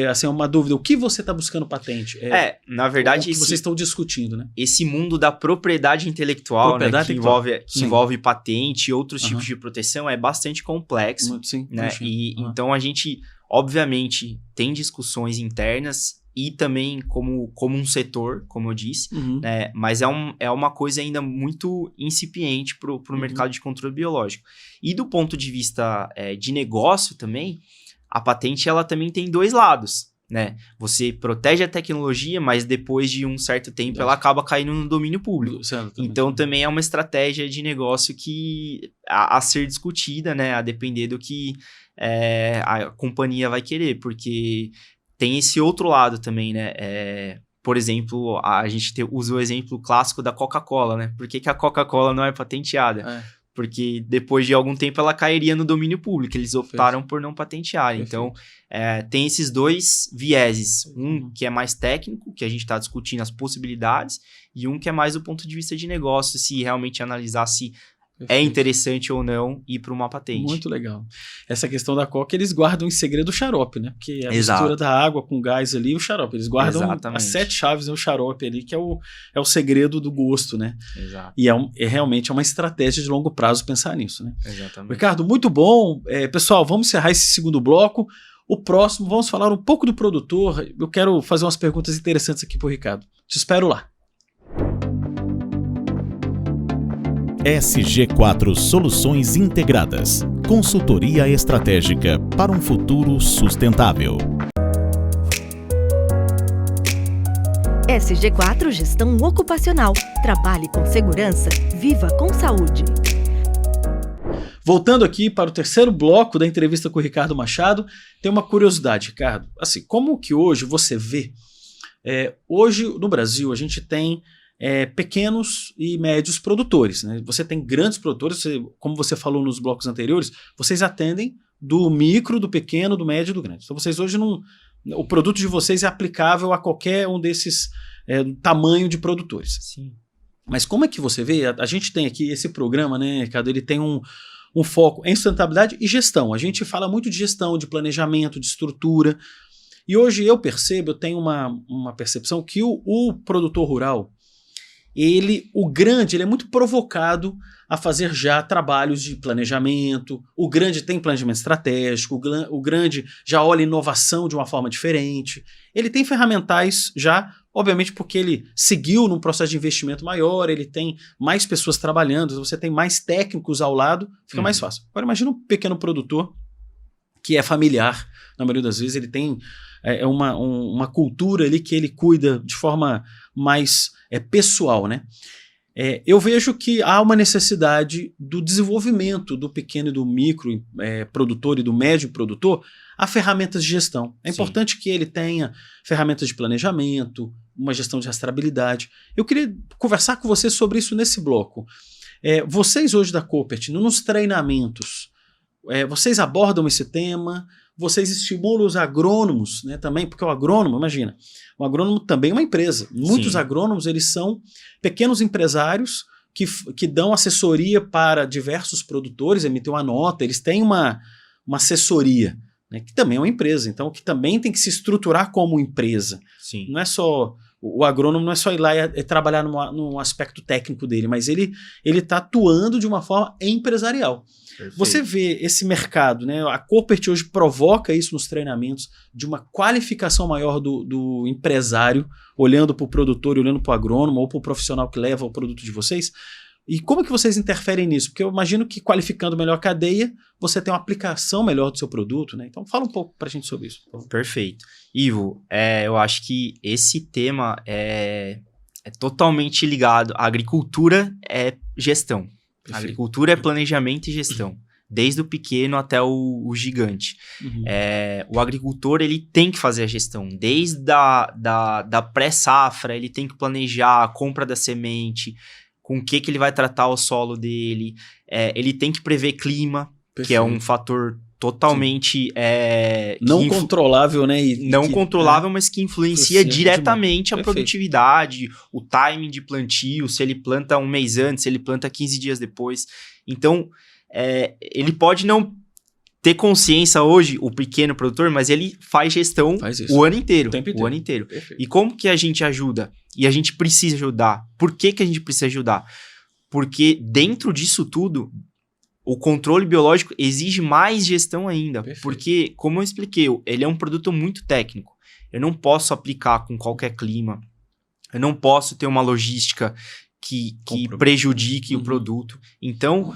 assim, uma dúvida, o que você está buscando patente? Na verdade... O que vocês estão discutindo, né? Esse mundo da propriedade intelectual, né, que envolve patente e outros tipos de proteção é bastante complexo. Sim, né? Então a gente, obviamente, tem discussões internas e também como um setor, como eu disse, né? Mas é uma coisa ainda muito incipiente para o mercado de controle biológico. E do ponto de vista de negócio também, a patente ela também tem dois lados, né? Você protege a tecnologia, mas depois de um certo tempo ela acaba caindo no domínio público. Então também é uma estratégia de negócio que a ser discutida, né? A depender do que a companhia vai querer, porque tem esse outro lado também, né? Por exemplo, a gente usa o exemplo clássico da Coca-Cola, né? Por que a Coca-Cola não é patenteada? Porque depois de algum tempo ela cairia no domínio público, eles optaram por não patentear. Então, tem esses dois vieses, um que é mais técnico, que a gente está discutindo as possibilidades, e um que é mais do ponto de vista de negócio, se realmente analisar se é interessante ou não ir para uma patente. Muito legal. Essa questão da Coca, eles guardam em segredo o xarope, né? Porque a mistura da água com gás ali, o xarope. Eles guardam as 7 chaves no xarope ali, que é o segredo do gosto, né? Exato. E realmente uma estratégia de longo prazo pensar nisso, né? Exatamente. Ricardo, muito bom. Pessoal, vamos encerrar esse segundo bloco. O próximo, vamos falar um pouco do produtor. Eu quero fazer umas perguntas interessantes aqui para o Ricardo. Te espero lá. SG4 Soluções Integradas. Consultoria estratégica para um futuro sustentável. SG4 Gestão Ocupacional. Trabalhe com segurança, viva com saúde. Voltando aqui para o terceiro bloco da entrevista com o Ricardo Machado, tem uma curiosidade, Ricardo. Assim, como que hoje você vê? Hoje no Brasil a gente tem pequenos e médios produtores, né? Você tem grandes produtores, como você falou nos blocos anteriores, vocês atendem do micro, do pequeno, do médio e do grande. Então vocês hoje o produto de vocês é aplicável a qualquer um desses tamanho de produtores. Sim. Mas como é que você vê? A gente tem aqui esse programa, né, Ricardo? Ele tem um foco em sustentabilidade e gestão. A gente fala muito de gestão, de planejamento, de estrutura. E hoje eu tenho uma percepção que o produtor rural, o grande é muito provocado a fazer já trabalhos de planejamento. O grande tem planejamento estratégico, o grande já olha inovação de uma forma diferente. Ele tem ferramentais já, obviamente porque ele seguiu num processo de investimento maior, ele tem mais pessoas trabalhando, você tem mais técnicos ao lado, fica mais fácil. Agora imagina um pequeno produtor que é familiar, na maioria das vezes ele tem uma cultura ali que ele cuida de forma mais pessoal, né? Eu vejo que há uma necessidade do desenvolvimento do pequeno e do micro produtor e do médio produtor a ferramentas de gestão. É importante que ele tenha ferramentas de planejamento, uma gestão de rastreabilidade. Eu queria conversar com você sobre isso nesse bloco. Vocês hoje da Koppert, nos treinamentos, vocês abordam esse tema? Vocês estimulam os agrônomos, né, também, porque o agrônomo, imagina, o agrônomo também é uma empresa. Muitos agrônomos, eles são pequenos empresários que dão assessoria para diversos produtores, emitem uma nota, eles têm uma assessoria, né, que também é uma empresa, então que também tem que se estruturar como empresa. Sim. Não é só... O agrônomo não é só ir lá e trabalhar no aspecto técnico dele, mas ele está atuando de uma forma empresarial. Perfeito. Você vê esse mercado, né? A Koppert hoje provoca isso nos treinamentos, de uma qualificação maior do empresário, olhando para o produtor, olhando para o agrônomo ou para o profissional que leva o produto de vocês. E como que vocês interferem nisso? Porque eu imagino que qualificando melhor a cadeia, você tem uma aplicação melhor do seu produto, né? Então fala um pouco pra gente sobre isso. Perfeito. Ivo, eu acho que esse tema é totalmente ligado. A agricultura é gestão. Perfeito. A agricultura é planejamento e gestão. Desde o pequeno até o gigante. Uhum. O agricultor, ele tem que fazer a gestão. Desde da pré-safra, ele tem que planejar a compra da semente, com o que ele vai tratar o solo dele. Ele tem que prever clima, Perfeito. que é um fator totalmente... não controlável, né? Controlável, mas que influencia diretamente a Perfeito. produtividade, o timing de plantio, se ele planta um mês antes, se ele planta 15 dias depois. Então... ele pode não ter consciência hoje, o pequeno produtor, mas ele faz gestão o ano inteiro. O ano inteiro. Perfeito. E como que a gente ajuda? E a gente precisa ajudar. Por que a gente precisa ajudar? Porque dentro disso tudo, o controle biológico exige mais gestão ainda. Perfeito. Porque, como eu expliquei, ele é um produto muito técnico. Eu não posso aplicar com qualquer clima. Eu não posso ter uma logística que prejudique o produto. Então,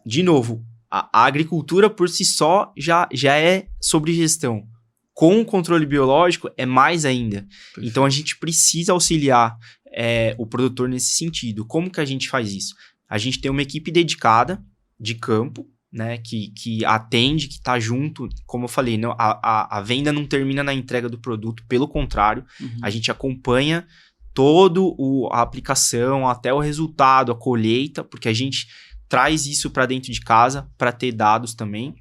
de novo, a agricultura por si só já é sobre gestão. Com o controle biológico é mais ainda. Perfeito. Então a gente precisa auxiliar o produtor nesse sentido. Como que a gente faz isso? A gente tem uma equipe dedicada de campo, né, que atende, que está junto. Como eu falei, não, a venda não termina na entrega do produto, pelo contrário, a gente acompanha toda a aplicação, até o resultado, a colheita, porque a gente traz isso para dentro de casa para ter dados também.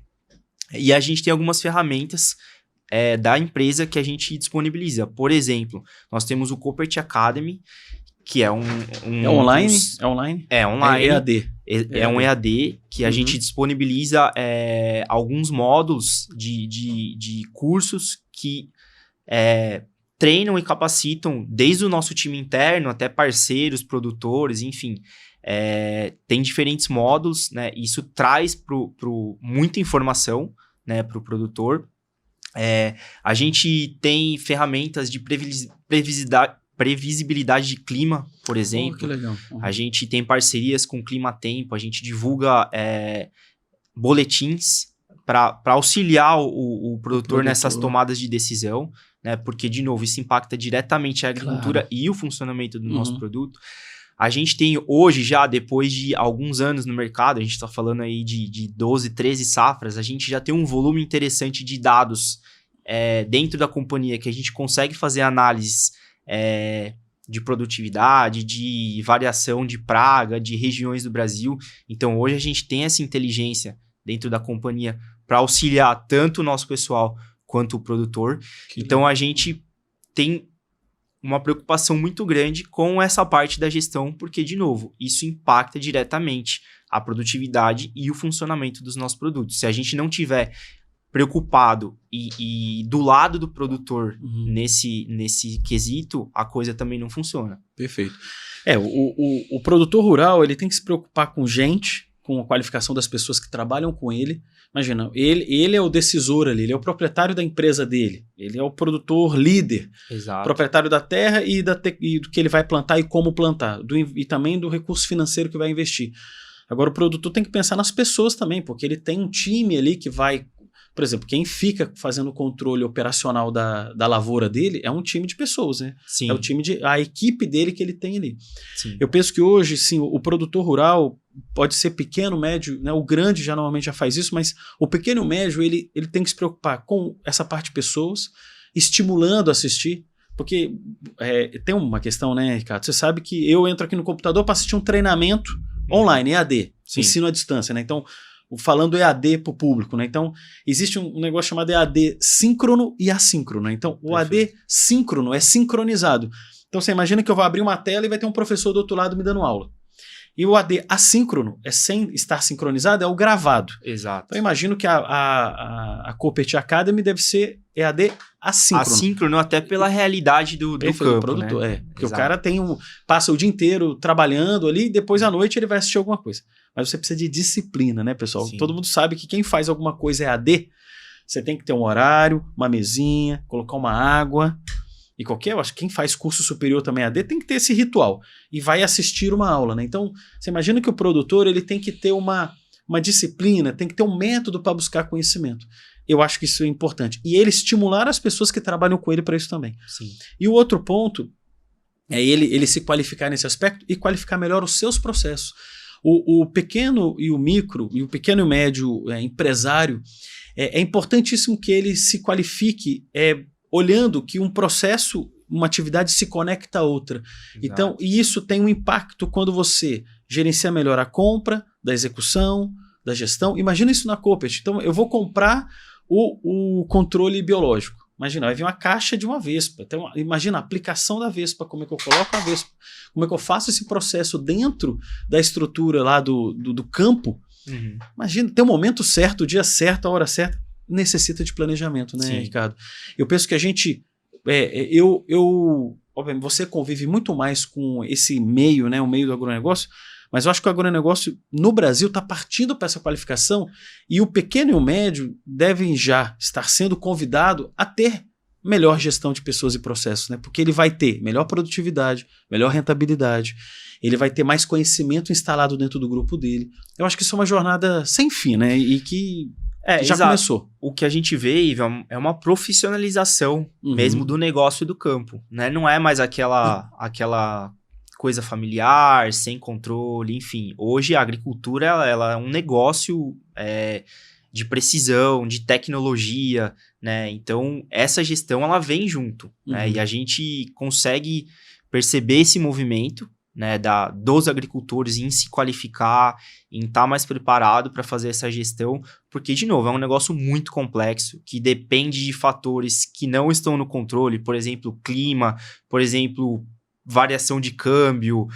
E a gente tem algumas ferramentas da empresa que a gente disponibiliza. Por exemplo, nós temos o Copert Academy, que é é online? É online. É EAD. É um EAD que a gente disponibiliza alguns módulos de cursos que treinam e capacitam desde o nosso time interno até parceiros, produtores, enfim. Tem diferentes módulos, né? Isso traz muita informação, né, para o produtor. A gente tem ferramentas de previsibilidade de clima, por exemplo. Que legal. A gente tem parcerias com Climatempo, a gente divulga boletins para auxiliar o produtor nessas tomadas de decisão, né? Porque, de novo, isso impacta diretamente a agricultura e o funcionamento do nosso produto. A gente tem hoje, já depois de alguns anos no mercado, a gente está falando aí de 12, 13 safras, a gente já tem um volume interessante de dados dentro da companhia, que a gente consegue fazer análises de produtividade, de variação de praga, de regiões do Brasil. Então, hoje a gente tem essa inteligência dentro da companhia para auxiliar tanto o nosso pessoal quanto o produtor. Então, a gente tem uma preocupação muito grande com essa parte da gestão, porque, de novo, isso impacta diretamente a produtividade e o funcionamento dos nossos produtos. Se a gente não tiver preocupado e do lado do produtor nesse quesito, a coisa também não funciona. Perfeito. O produtor rural, ele tem que se preocupar com gente, com a qualificação das pessoas que trabalham com ele. Imagina, ele é o decisor ali, ele é o proprietário da empresa dele, ele é o produtor líder, proprietário da terra e do que ele vai plantar e como plantar, e também do recurso financeiro que vai investir. Agora, o produtor tem que pensar nas pessoas também, porque ele tem um time ali que vai... Por exemplo, quem fica fazendo o controle operacional da lavoura dele é um time de pessoas, né? Sim. É o time a equipe dele que ele tem ali. Sim. Eu penso que hoje, sim, o produtor rural pode ser pequeno, médio, né? O grande normalmente já faz isso, mas o pequeno e médio, ele tem que se preocupar com essa parte de pessoas, estimulando a assistir, porque tem uma questão, né, Ricardo? Você sabe que eu entro aqui no computador para assistir um treinamento online, EAD, ensino à distância, né? Então, falando EAD para o público, né? Então, existe um negócio chamado EAD síncrono e assíncrono, né? Então, o AD síncrono é sincronizado. Então, você imagina que eu vou abrir uma tela e vai ter um professor do outro lado me dando aula. E o AD assíncrono, sem estar sincronizado, é o gravado. Exato. Então, eu imagino que a Copert Academy deve ser EAD assíncrono. Assíncrono até pela realidade do campo, produtor, né? Porque o cara passa o dia inteiro trabalhando ali e depois à noite ele vai assistir alguma coisa. Mas você precisa de disciplina, né, pessoal? Sim. Todo mundo sabe que quem faz alguma coisa EAD, você tem que ter um horário, uma mesinha, colocar uma água. e eu acho que quem faz curso superior também AD tem que ter esse ritual e vai assistir uma aula, né? Então, você imagina que o produtor ele tem que ter uma disciplina, tem que ter um método para buscar conhecimento. Eu acho que isso é importante. E ele estimular as pessoas que trabalham com ele para isso também. Sim. E o outro ponto é ele se qualificar nesse aspecto e qualificar melhor os seus processos. O pequeno e o micro, e o pequeno e o médio empresário, é importantíssimo que ele se qualifique olhando que um processo, uma atividade se conecta a outra. Exato. Então, e isso tem um impacto quando você gerencia melhor a compra, da execução, da gestão. Imagina isso na Coopert. Então, eu vou comprar o controle biológico. Imagina, vai vir uma caixa de uma Vespa. Então, imagina a aplicação da Vespa, como é que eu coloco a Vespa, como é que eu faço esse processo dentro da estrutura lá do campo. Uhum. Imagina, ter o momento certo, o dia certo, a hora certa, necessita de planejamento, né, Sim. Ricardo? Eu penso que a gente... obviamente, você convive muito mais com esse meio, né, o meio do agronegócio, mas eu acho que o agronegócio no Brasil está partindo para essa qualificação e o pequeno e o médio devem já estar sendo convidado a ter melhor gestão de pessoas e processos, né? Porque ele vai ter melhor produtividade, melhor rentabilidade, ele vai ter mais conhecimento instalado dentro do grupo dele. Eu acho que isso é uma jornada sem fim, né? E que já exato. começou. O que a gente vê, Ivan, é uma profissionalização mesmo do negócio e do campo, né? Não é mais aquela coisa familiar, sem controle, enfim. Hoje a agricultura ela é um negócio de precisão, de tecnologia, né? Então essa gestão ela vem junto, né? E a gente consegue perceber esse movimento, né, dos agricultores em se qualificar, em estar mais preparado para fazer essa gestão, porque, de novo, é um negócio muito complexo, que depende de fatores que não estão no controle, por exemplo, clima, por exemplo, variação de câmbio,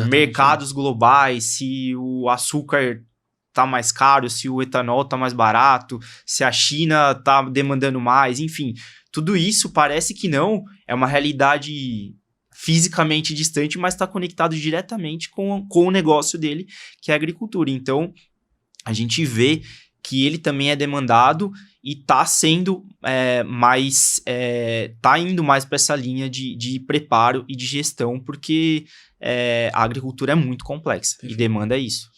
mercados globais, se o açúcar está mais caro, se o etanol está mais barato, se a China está demandando mais, enfim, tudo isso parece que não, é uma realidade fisicamente distante, mas está conectado diretamente com o negócio dele, que é a agricultura. Então, a gente vê que ele também é demandado e está sendo está indo mais para essa linha de preparo e de gestão, porque a agricultura é muito complexa e demanda isso.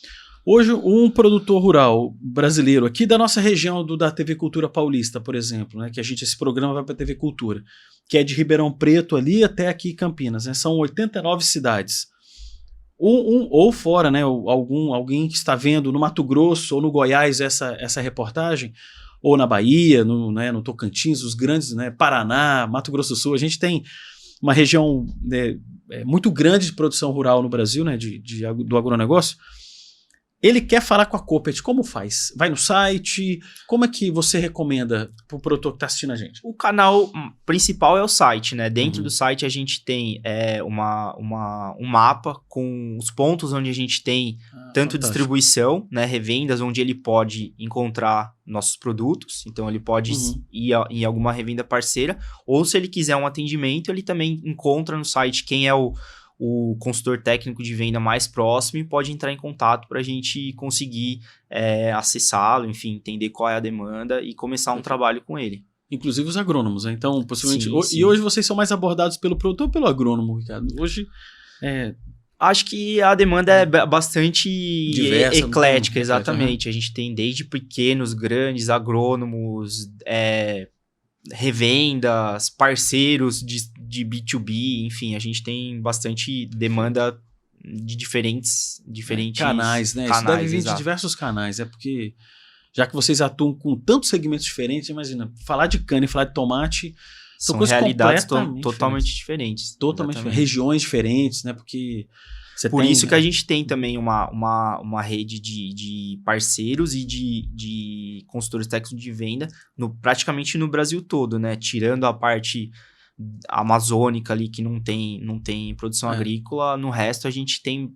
Hoje, um produtor rural brasileiro, aqui da nossa região da TV Cultura Paulista, por exemplo, né, que esse programa vai para a TV Cultura, que é de Ribeirão Preto ali até aqui Campinas, né, são 89 cidades. Ou fora, né, alguém que está vendo no Mato Grosso ou no Goiás essa reportagem, ou na Bahia, no Tocantins, os grandes, né, Paraná, Mato Grosso do Sul, a gente tem uma região muito grande de produção rural no Brasil, né, do agronegócio. Ele quer falar com a Coopert, como faz? Vai no site? Como é que você recomenda para o produtor que está assistindo a gente? O canal principal é o site, né? Dentro do site a gente tem um mapa com os pontos onde a gente tem tanto distribuição, né, revendas, onde ele pode encontrar nossos produtos. Então ele pode ir em alguma revenda parceira, ou se ele quiser um atendimento, ele também encontra no site quem é o consultor técnico de venda mais próximo e pode entrar em contato para a gente conseguir acessá-lo, enfim, entender qual é a demanda e começar um trabalho com ele. Inclusive os agrônomos, né? Então, possivelmente... Sim. E hoje vocês são mais abordados pelo produtor ou pelo agrônomo, Ricardo? Hoje... Acho que a demanda é bastante diversa, eclética, exatamente. A gente tem desde pequenos, grandes, agrônomos, revendas, parceiros de B2B, enfim, a gente tem bastante demanda de diferentes canais, né? Isso deve vir de diversos canais, porque já que vocês atuam com tantos segmentos diferentes, imagina, falar de cana e falar de tomate são realidades totalmente diferentes. Totalmente diferentes. Regiões diferentes, né? Porque Por isso que a gente tem também uma rede de parceiros e de consultores técnicos de venda praticamente no Brasil todo, né? Tirando a parte amazônica ali que não tem produção agrícola, no resto a gente tem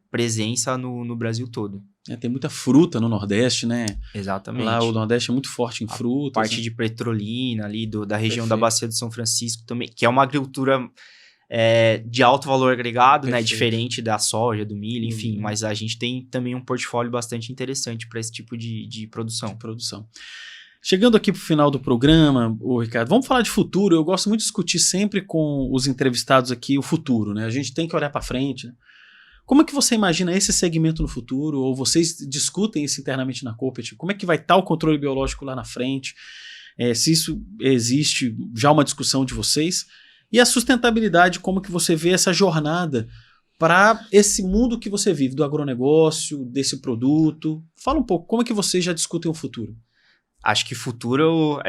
presença no Brasil todo. Tem muita fruta no Nordeste, né? Exatamente. Lá o Nordeste é muito forte em frutas. Parte de Petrolina ali, da região da Bacia do São Francisco também, que é uma agricultura de alto valor agregado, né? Diferente da soja, do milho, enfim. Mas a gente tem também um portfólio bastante interessante para esse tipo de produção. Chegando aqui para o final do programa, Ricardo, vamos falar de futuro. Eu gosto muito de discutir sempre com os entrevistados aqui o futuro, né? A gente tem que olhar para frente, né? Como é que você imagina esse segmento no futuro? Ou vocês discutem isso internamente na Coopert? Como é que vai estar o controle biológico lá na frente? Se isso existe já uma discussão de vocês? E a sustentabilidade, como que você vê essa jornada para esse mundo que você vive, do agronegócio, desse produto? Fala um pouco, como é que vocês já discutem o futuro? Acho que futuro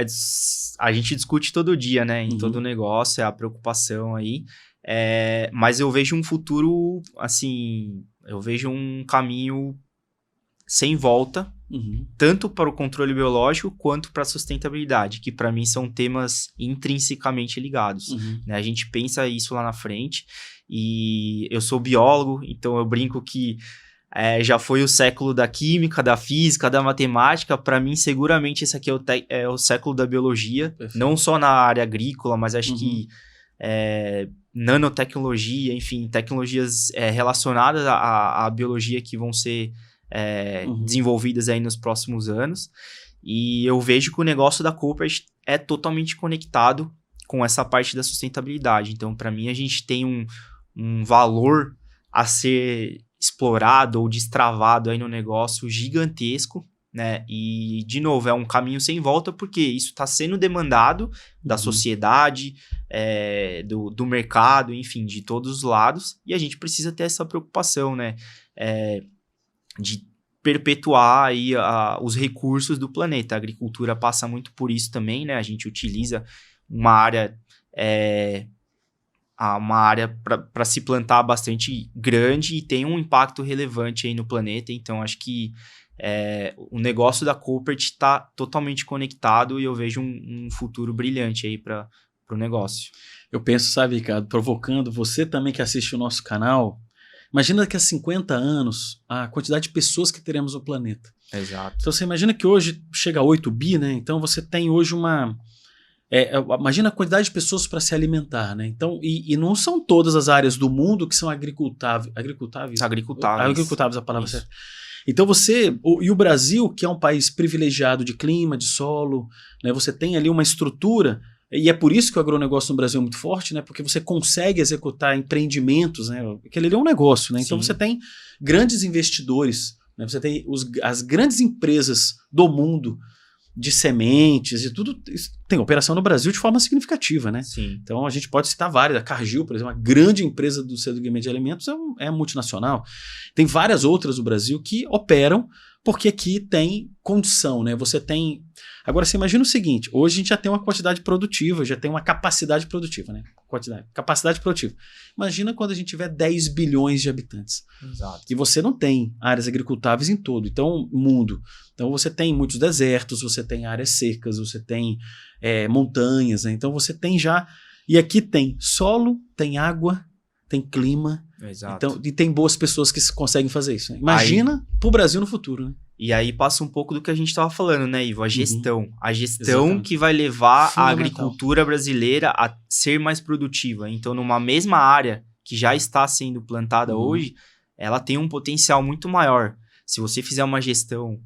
a gente discute todo dia, né? Em todo negócio, é a preocupação aí. Mas eu vejo um futuro, assim, eu vejo um caminho sem volta, tanto para o controle biológico quanto para a sustentabilidade, que para mim são temas intrinsecamente ligados. Né? A gente pensa isso lá na frente, e eu sou biólogo, então eu brinco que já foi o século da química, da física, da matemática. Para mim, seguramente, esse aqui é o século da biologia. Perfeito. Não só na área agrícola, mas acho que nanotecnologia, enfim, tecnologias relacionadas à biologia que vão ser desenvolvidas aí nos próximos anos. E eu vejo que o negócio da Coopert é totalmente conectado com essa parte da sustentabilidade. Então, para mim, a gente tem um valor a ser explorado ou destravado aí no negócio gigantesco, né? E, de novo, é um caminho sem volta, porque isso está sendo demandado da sociedade, do mercado, enfim, de todos os lados, e a gente precisa ter essa preocupação, né? De perpetuar aí os recursos do planeta. A agricultura passa muito por isso também, né? A gente utiliza uma área para se plantar bastante grande e tem um impacto relevante aí no planeta. Então, acho que o negócio da Coopert está totalmente conectado e eu vejo um futuro brilhante aí para o negócio. Eu penso, sabe, Ricardo, provocando você também que assiste o nosso canal, imagina daqui a 50 anos a quantidade de pessoas que teremos no planeta. Exato. Então, você imagina que hoje chega a 8 bi, né? Então, você tem hoje imagina a quantidade de pessoas para se alimentar, né? Então, e não são todas as áreas do mundo que são agricultáveis. Agricultáveis, a palavra certa. Então e o Brasil, que é um país privilegiado de clima, de solo, né? Você tem ali uma estrutura, e é por isso que o agronegócio no Brasil é muito forte, né? Porque você consegue executar empreendimentos, né? Aquele ali é um negócio, né? Então você tem grandes investidores, né? Você tem as grandes empresas do mundo de sementes e tudo, tem operação no Brasil de forma significativa, né? Sim. Então a gente pode citar várias, a Cargill, por exemplo, uma grande empresa do segmento de alimentos, é multinacional. Tem várias outras do Brasil que operam porque aqui tem condição, né? Você tem... Agora, você imagina o seguinte, hoje a gente já tem uma quantidade produtiva, já tem uma capacidade produtiva, né? Capacidade produtiva. Imagina quando a gente tiver 10 bilhões de habitantes. Exato. E você não tem áreas agricultáveis em todo, então, mundo. Então, você tem muitos desertos, você tem áreas secas, você tem montanhas, né? Então, você tem já... E aqui tem solo, tem água, tem clima. Exato. Então, e tem boas pessoas que conseguem fazer isso. Né? Imagina pro Brasil no futuro, né? E aí passa um pouco do que a gente estava falando, né, Ivo? A gestão. A gestão Exatamente. Que vai levar a agricultura brasileira a ser mais produtiva. Então, numa mesma área que já está sendo plantada hoje, ela tem um potencial muito maior. Se você fizer uma gestão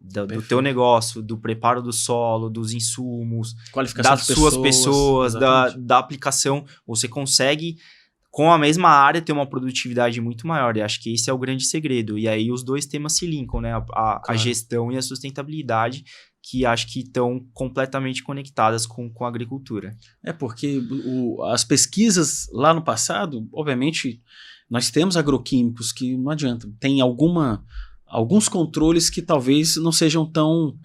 do teu negócio, do preparo do solo, dos insumos, das suas pessoas, da aplicação, você consegue... com a mesma área, ter uma produtividade muito maior. E acho que esse é o grande segredo. E aí os dois temas se linkam, né? A gestão e a sustentabilidade, que acho que estão completamente conectadas com a agricultura. Porque as pesquisas lá no passado, obviamente, nós temos agroquímicos que não adianta. Tem alguns controles que talvez não sejam tão...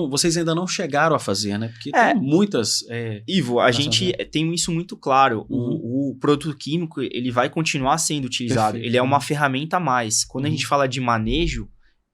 vocês ainda não chegaram a fazer, né? Porque tem muitas... Ivo, a gente tem isso muito claro. O produto químico, ele vai continuar sendo utilizado. Perfeito. Ele é uma ferramenta a mais. Quando a gente fala de manejo,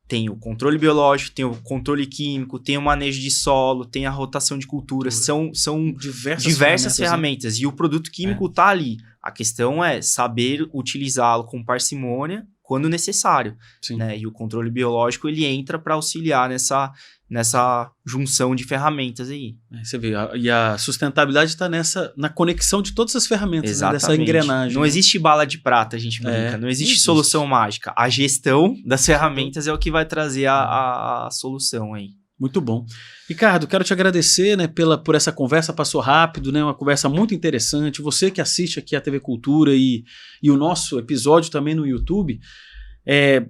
tem o controle biológico, tem o controle químico, tem o manejo de solo, tem a rotação de culturas. São diversas ferramentas. Né? E o produto químico está ali. A questão é saber utilizá-lo com parcimônia quando necessário, né? E o controle biológico, ele entra para auxiliar nessa junção de ferramentas aí. Você vê, e a sustentabilidade está na conexão de todas as ferramentas, né? Dessa engrenagem. Não existe bala de prata, a gente brinca, não existe solução mágica. A gestão das ferramentas é o que vai trazer a solução aí. Muito bom. Ricardo, quero te agradecer, né, por essa conversa, passou rápido, né, uma conversa muito interessante. Você que assiste aqui a TV Cultura e o nosso episódio também no YouTube,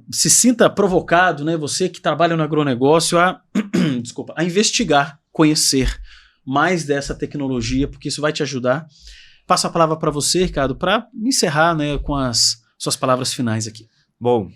se sinta provocado, né, você que trabalha no agronegócio, a investigar, conhecer mais dessa tecnologia, porque isso vai te ajudar. Passo a palavra para você, Ricardo, para encerrar, né, com as suas palavras finais aqui. Bom,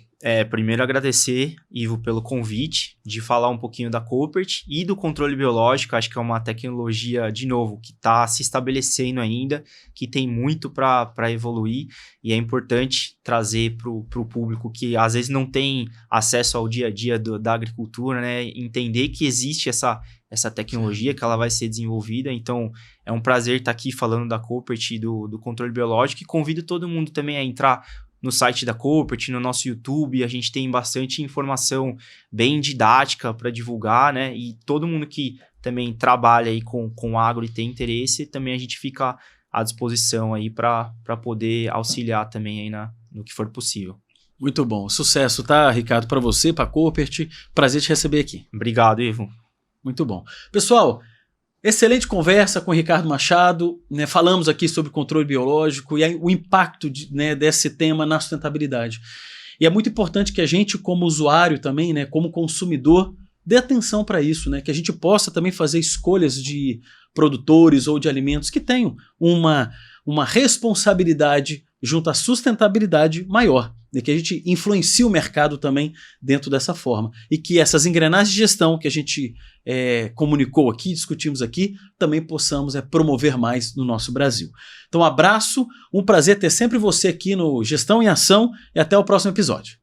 primeiro agradecer, Ivo, pelo convite de falar um pouquinho da Koppert e do controle biológico. Acho que é uma tecnologia, de novo, que está se estabelecendo ainda, que tem muito para evoluir, e é importante trazer para o público que às vezes não tem acesso ao dia a dia da agricultura, né? Entender que existe essa tecnologia, que ela vai ser desenvolvida. Então, é um prazer estar aqui falando da Koppert e do controle biológico, e convido todo mundo também a entrar no site da Koppert, no nosso YouTube. A gente tem bastante informação bem didática para divulgar, né? E todo mundo que também trabalha aí com agro e tem interesse, também a gente fica à disposição aí para poder auxiliar também aí no que for possível. Muito bom. Sucesso, tá, Ricardo, para você, para a Koppert. Prazer te receber aqui. Obrigado, Ivo. Muito bom. Pessoal, excelente conversa com o Ricardo Machado, né? Falamos aqui sobre controle biológico e o impacto desse tema na sustentabilidade. E é muito importante que a gente, como usuário também, né, como consumidor, dê atenção para isso, né? Que a gente possa também fazer escolhas de produtores ou de alimentos que tenham uma responsabilidade junto à sustentabilidade maior, né? Que a gente influencie o mercado também dentro dessa forma, e que essas engrenagens de gestão que a gente comunicou aqui, discutimos aqui, também possamos promover mais no nosso Brasil. Então, abraço, um prazer ter sempre você aqui no Gestão em Ação, e até o próximo episódio.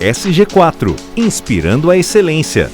SG4, inspirando a excelência.